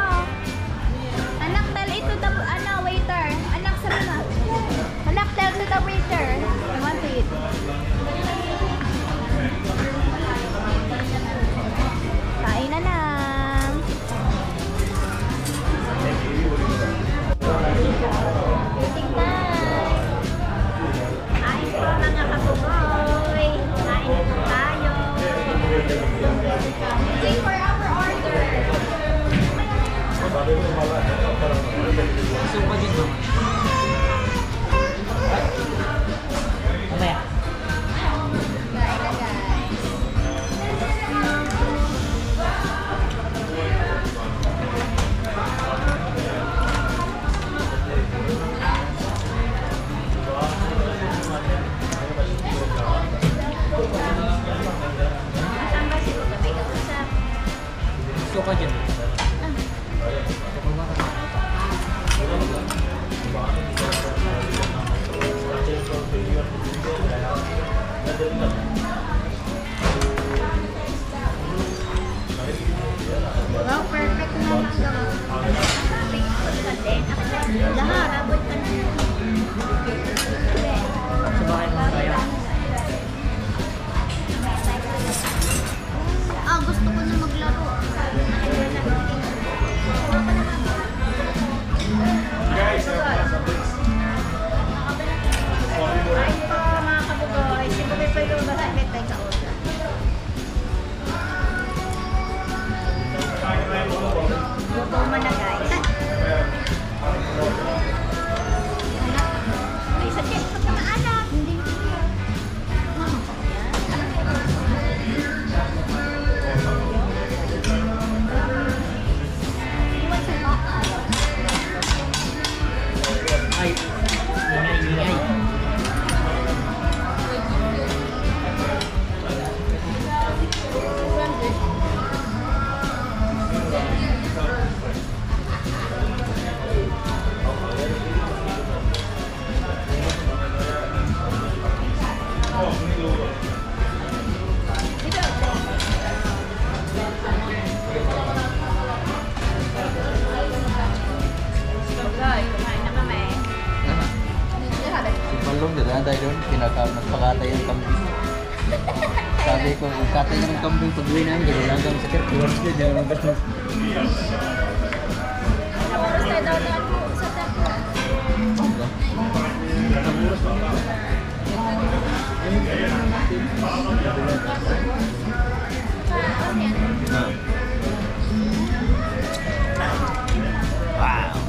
Anak, tell it to the waiter. Anak, sabi mo. Anak, tell to the waiter. I want to eat. Kain na na. Eating time. Kain po mga kapugoy. Kain po tayo. Waiting for our order. Mamaya. Kain na guys. Saan ba si Kuya? May kausap. Gusto ka dyan. Saan tayo doon? Nagpakatay ng kambing. Sabi ko, katay na ng kambing pag-uwi namin. Dito lang kami sa church. Towards na, dyan lang basta. Tapos tayo daw na sa tempo. Wow!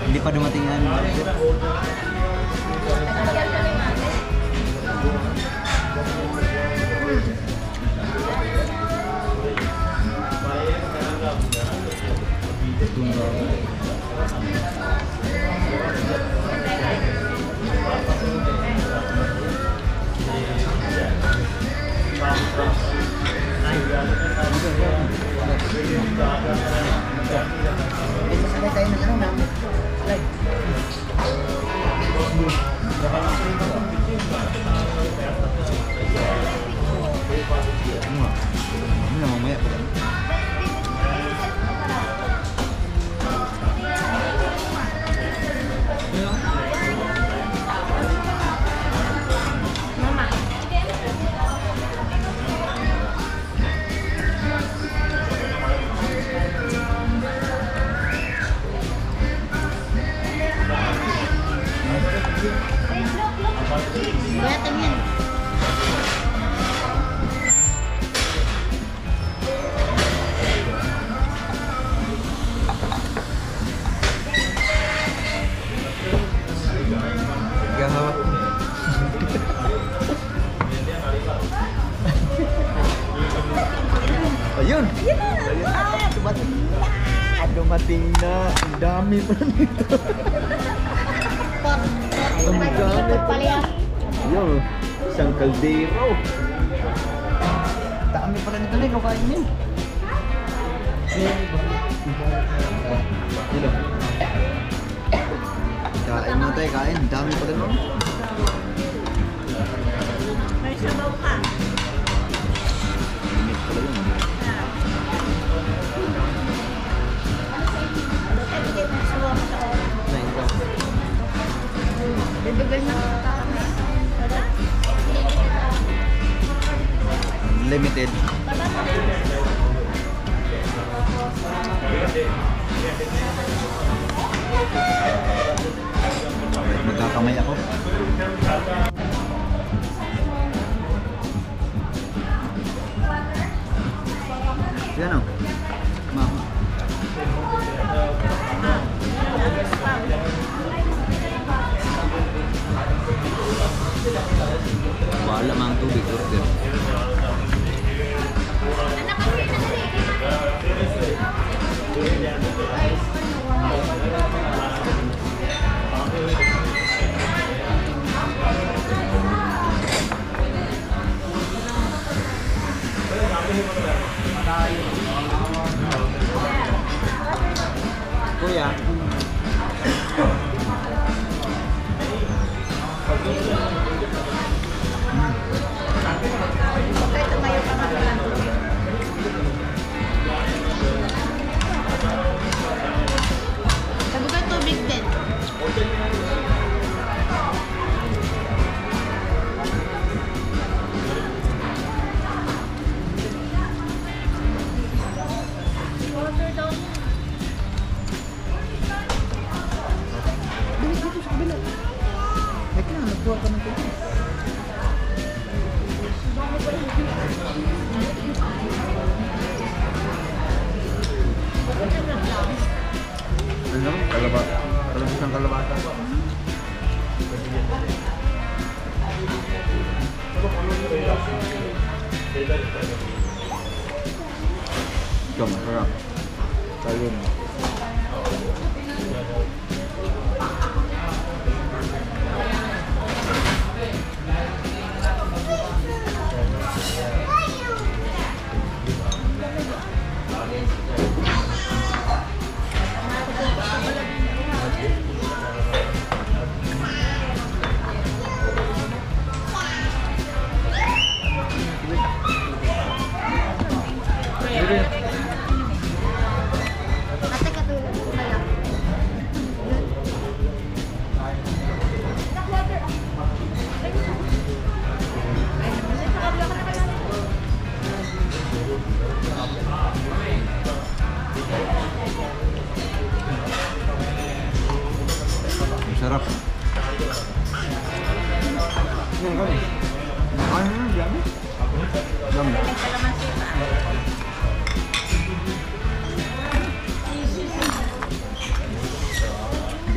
Hindi pa dumating yan. Sasakay tayo ng ano namin. Ano na mamaya pa lang. Bayatan yan. Gahawak ko. Ayun! Dumating na! Dumating na! Ang dami pa nito! Ang dami pa Pala. Yun! Isang kaldero! Dami pala nito na yung kainin! Yun! Kain na tayo, kain! Dami pala nun! May sabaw ka. Init pala yun! Limited. Magkakamay ako. Yan o. Mama. Wala mang tubig order. Kuya. Tabugan tubig din. Ay, kaya nagkuha ka ng tubig. Ano? Kalabasa. Kalabasang kalabasa. Ito, masarap. Tayo na. Ate katulad ko kaya.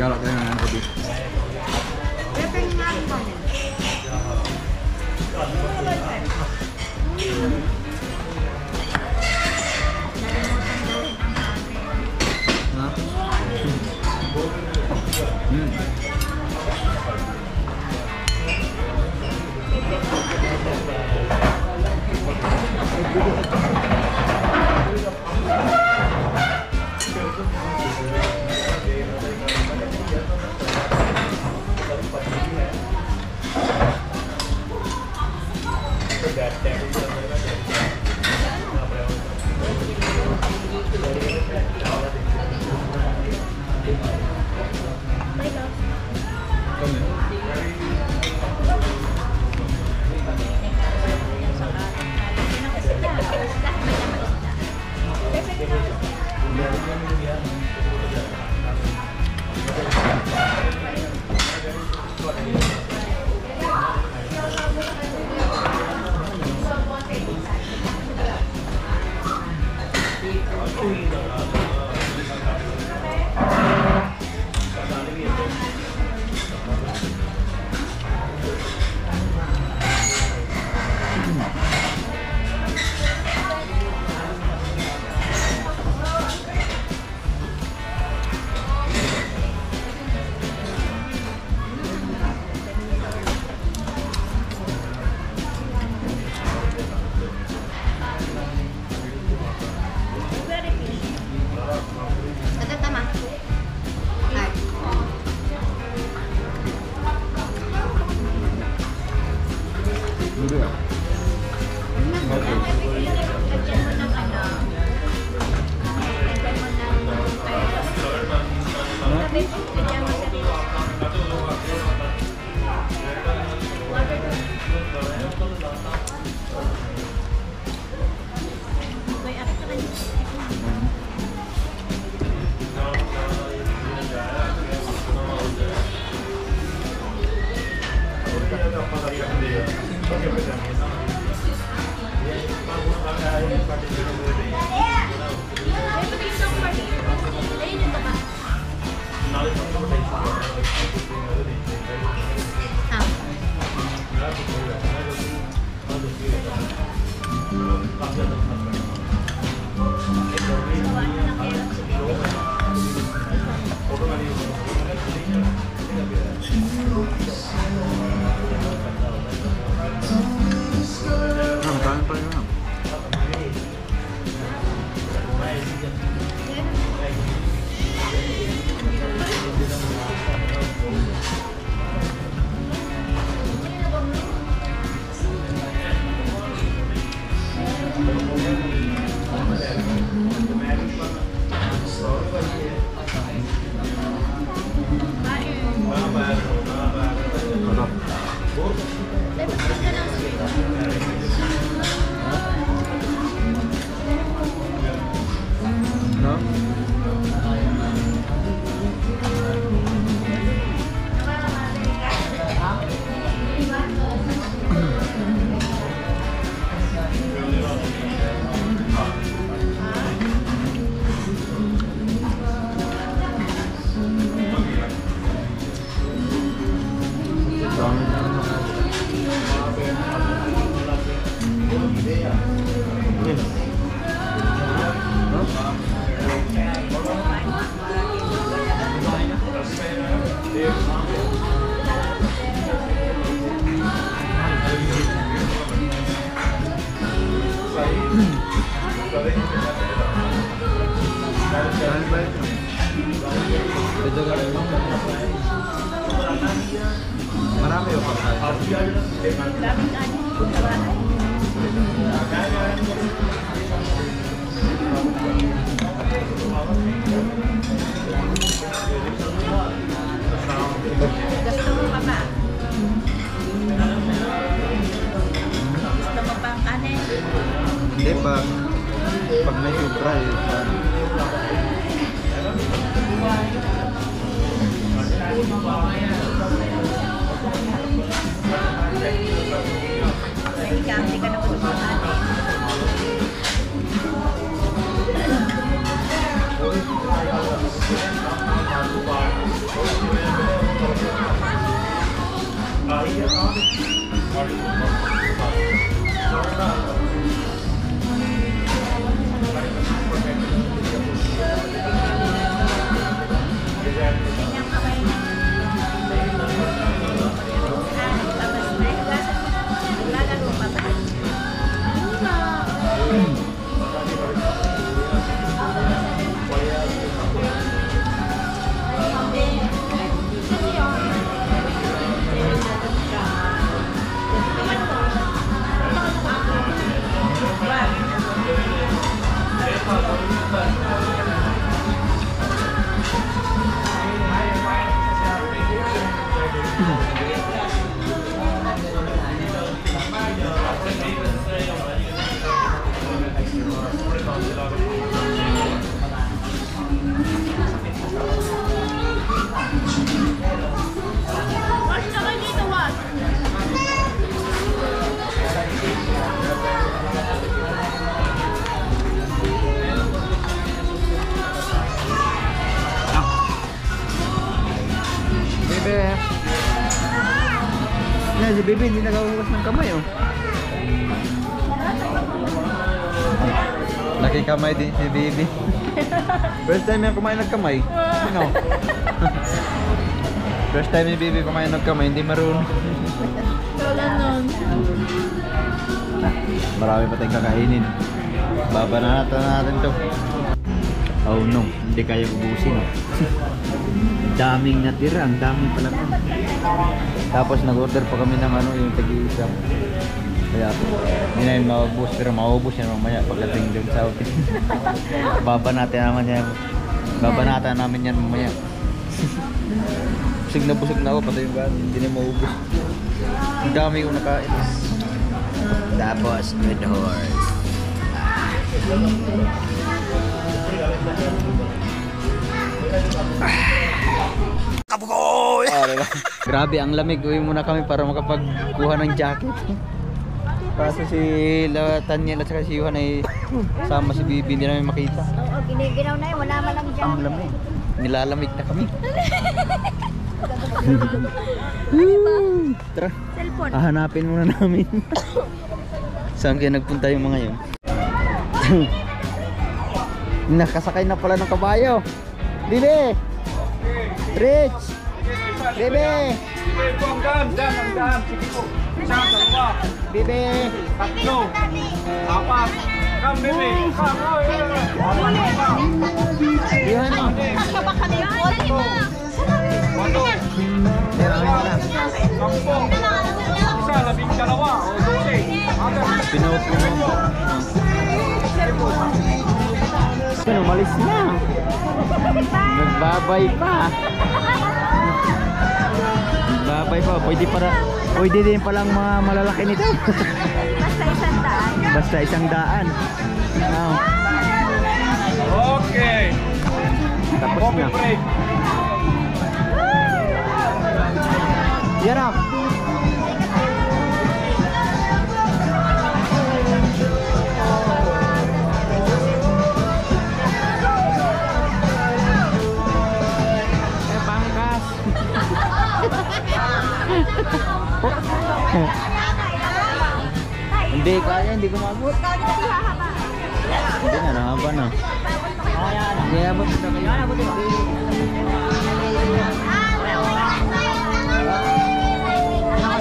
Galak tayo ng gabi. Ha? Marami yung pagkain. Gusto mo pa ba? Gusto mo pang kanin? Hindi, pag may sobra eh. Hindi ka na po sa kanin. Bebe. Yan, si Bebe hindi naghuhugas ng kamay oh. Nakikamay din si Bebe. First time yan kumain ng kamay. Ano? First time ni Bebe kumain ng kamay, hindi marunong. Wala nun. Marami pa tayong kakainin. Babanatan natin to. Oh no, hindi kaya ubusin oh. Daming natira, ang daming pala to. Tapos nag-order pa kami ng ano, yung tagi-isa. Kaya hindi na yung maubos, pero maubos yan mamaya pagdating doon sa hotel. Babanatan namin yan mamaya. Busog na ako, pati yung gano'n, hindi na maubos. Ang dami kong nakain. Tapos, good horse. Kabukoy! Diba? Grabe, ang lamig. Uwi muna kami para makapagkuha ng jacket. Kaso si Tanyel at saka si Yuhan ay sama si Bibi, hindi namin makita. Oo, giniginaw na yun. Wala man lang dyan. Ang lamig. Nilalamig na kami. Tara, Cellphone. hahanapin muna namin. Saan kaya nagpunta yung mga yun? Nakasakay na pala ng kabayo. Bibi! Rich! Bibi! Bibi! Tatlo. Apat. Come, baby. Come. Yuhan mo. Walo. Sampung. Isa, 12. O, 12. Pinuot mo. Ano, umalis na. Nagbabay pa. Nagbabay pa. Pwede din palang mga malalaki nito. Basta 100. Basta 100. Oh. Okay. Tapos Coffee na. break. Yan o. Pangkas. Hindi kaya, hindi kumabot. Hindi na, nahaba na. Hindi abot ito kayo.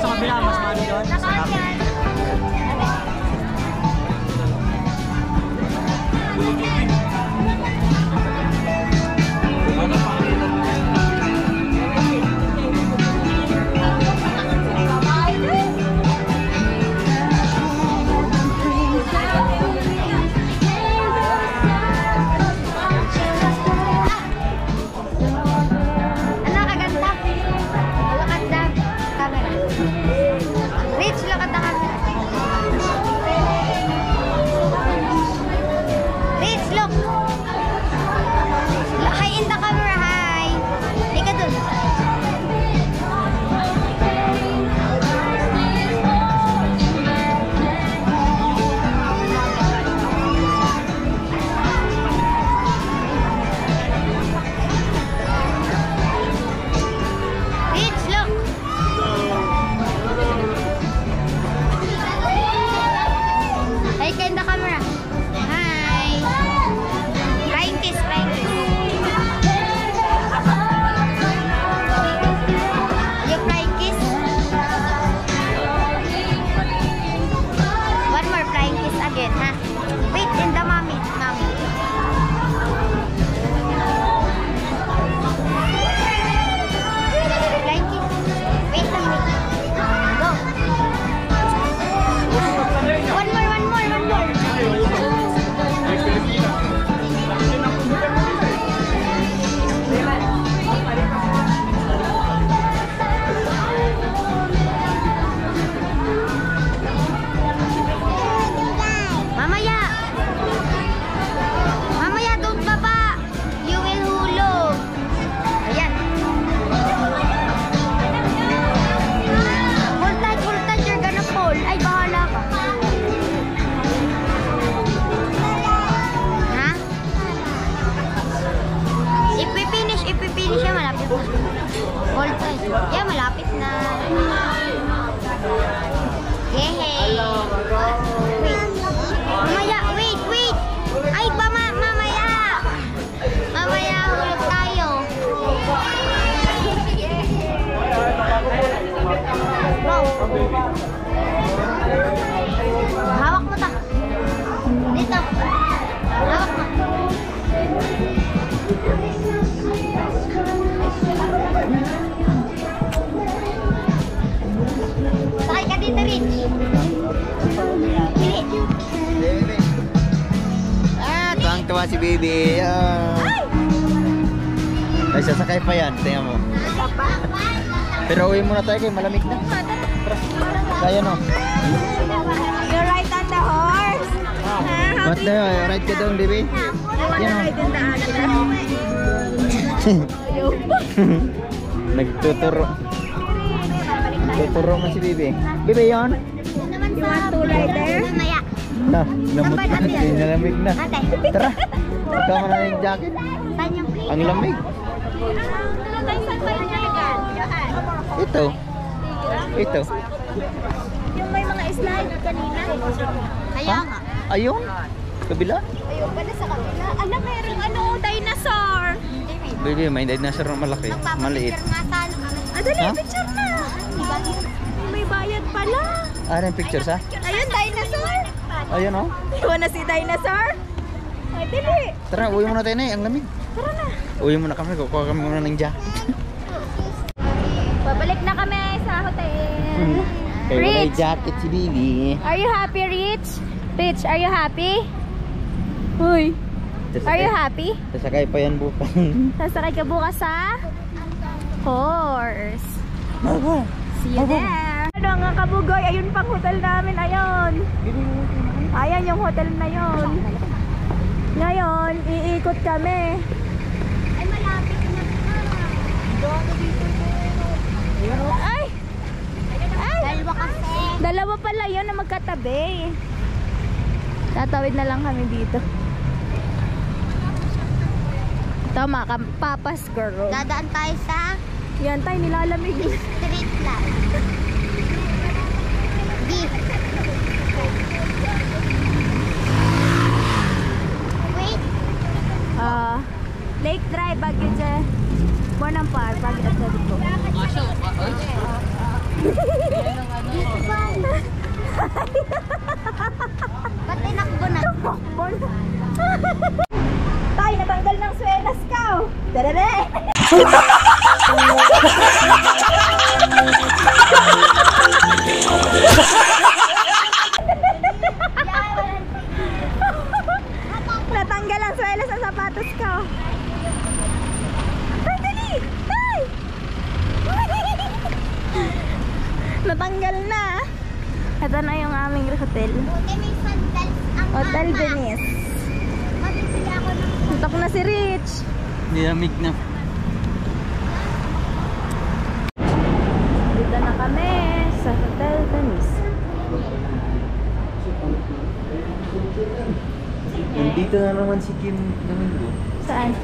Sa kabila, mas mali doon. Rich, look! tuwang-tuwa si baby. Ay, sasakay pa yan. Tingnan mo. Pero uwi muna tayo kayo. Malamig na. Kaya no. You ride on the horse? Ba't na yun? Ride ka doon, baby? Yan o. Nagtuturo. Nagtuturo mo si baby. Baby yun? You want to ride there? Na, lamot na. Nalamig na. Tara. Ikaw mo na yung jacket. Ang lamig. Ito. Ito. Yung may mga slide kanina. Ha? Ayun? Kabila? Ayun pala sa kabila. Alam, merong dinosaur. Baby, may dinosaur na malaki. Maliit. Dali, Ha? picture na. May bayad pala. Ah, yung picture sa? Ayun, dinosaur. Ayun o. You wanna see dinosaur? Ay, dali. Tara, uwi muna tayo na eh. Ang lamig. Tara na. Uwi muna kami. Kukuha kami muna ng jacket. Babalik na kami sa hotel. Kaya wala yung Rich, jacket si baby. are you happy, Rich? Rich, are you happy? Uy, are you happy? Sasakay pa yan bukas. Sasakay ka bukas sa horse. See you there. Ano nga kabugoy? Ayun pang hotel namin. Ayun. Ayan yung hotel na yun. Ngayon, iikot kami. Ay, malapit na. Ay! Ay! Dalawa kasi. Dalawa pala yun na magkatabi. Tatawid na lang kami dito. Tama ka, Papa's Girl. Dadaan tayo sa Yan tayo, nilalamig. street light. Di. Wait. Lake Drive, Baguio dyan. Bonang Park, Baguio at sabi ko. Ba't tinakbo na? Tay, natanggal ng swenas ka. Dadade! Natanggal ang swelas sa sapatos ko. Tay, dali! Tay! Natanggal na. Ito na yung aming hotel. Buti may sandals ang Hotel mama. Venice. Mabibili ako ng Tuntok na si Rich. Nilamig na. Dito na kami sa Hotel Venice. Nandito na naman si Kim Domingo. Saan?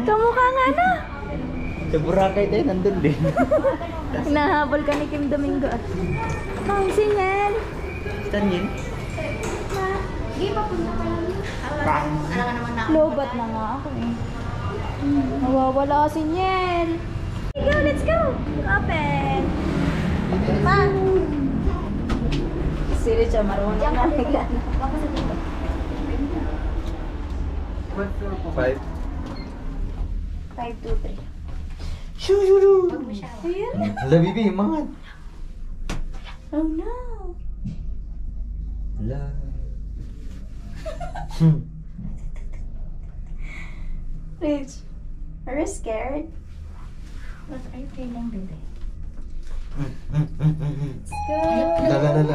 Kamukha nga na. Sa Boracay tayo, nandun din. Hinahabol ka ni Kim Domingo. Ang sinyal. Saan yun? Lobat na nga ako eh. Nawawala si sinyal. Go, let's go. Open. Ma. Si Rich marunong na naglan. 5. 5, 2, 3. Shoo! Ayan. Hala, bibi, mangat. Oh no. Hala. Rich, are you scared? What are you feeling, baby? Let's go. Lala.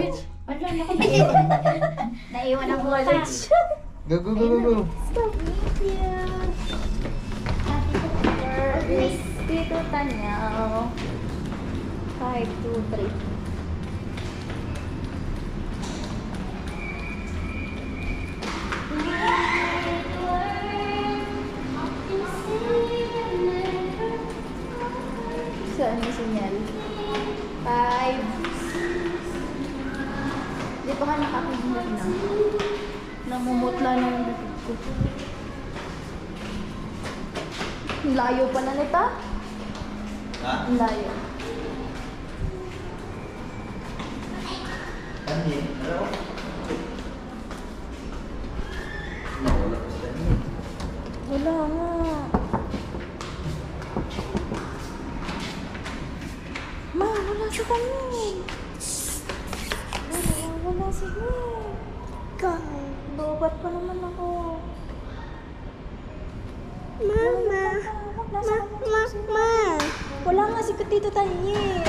naiwan ang Rich. Go. Let's go. Thank you. Miss Tito Tanyao. 5, 2, 3. Saan yung sinyal? 5. Di ba ka nakakinig na? Namumutla na yung bibig ko. Ang layo pala nito. Ha? Ang layo. Saan yun? Hello? Nawala ko saan yun. Wala nga. Ma, wala sa kami. Wala sa kami. God. Babat pa naman ako. Mama. Mama. Wala nga si Tito Tanye.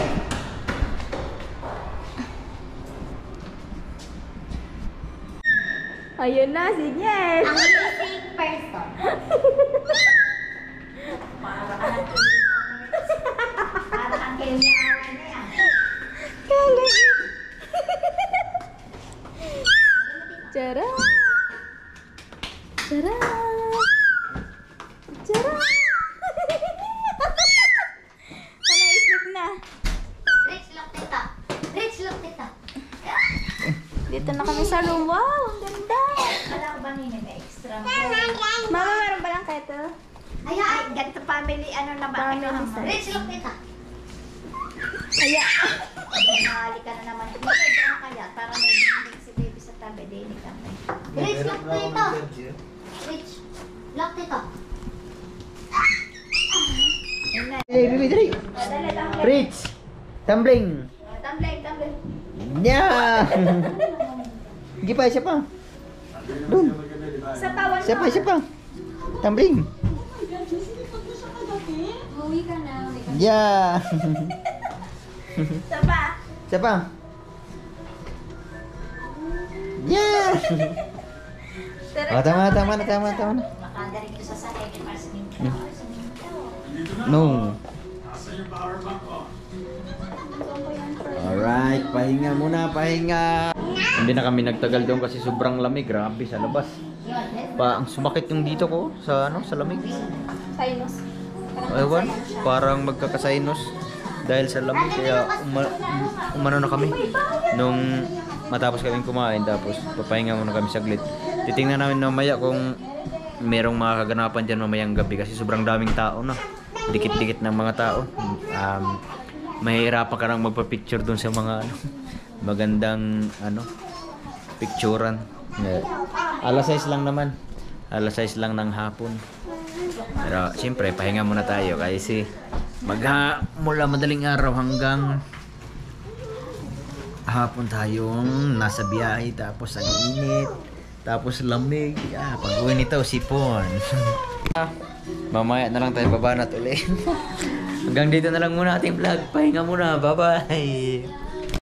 Ayun na, si Yes. Ang missing person. Para kang kailangan na yan. Tara! Tara! Tara! Wala isip na. Rich look tita. Rich look tita. Dito na kami sa room. Wow, ang ganda! Wala ko ba nini may extra? Mama, meron ba lang keto? Ay, ganito family, ano na ba? Family size. Rich look tita. Kaya. Mahali ka na naman. Hindi ka kaya. Para may binding si baby sa tabi. Dini kami. Rich look tita. Rich look tita. Hey, baby, dali. Rich. Tumbling. Tumbling. Yeah. Sige pa, isa pa. Doon. Sa tawan Isa pa. Tumbling. Uwi ka na. Yeah. Isa pa. Isa pa. Yeah. Oh, tama na. Makanda rin ko sa sakay. Para sa minto. No. Alright, pahinga muna. Hindi na kami nagtagal doon kasi sobrang lamig. Grabe sa labas. Sumakit yung dito ko sa lamig. Sinus. Ewan, parang magkakasainos dahil sa lamig kaya umano na kami nung matapos kaming kumain tapos papahinga muna kami saglit. Titingnan namin mamaya kung merong mga kaganapan dyan mamayang gabi kasi sobrang daming tao na. Dikit-dikit ng mga tao. Mahihirapan ka nang magpa-picture dun sa mga magandang picturean. Alas 6 lang naman. Alas 6 lang ng hapon. Pero siyempre pahinga muna tayo kasi mula madaling araw hanggang hapon tayong nasa biyahe tapos ang init tapos lamig. Pag uwi nito sipon. Mamaya na lang tayo babanat ulit. Hanggang dito na lang muna ating vlog. Pahinga muna. Bye-bye.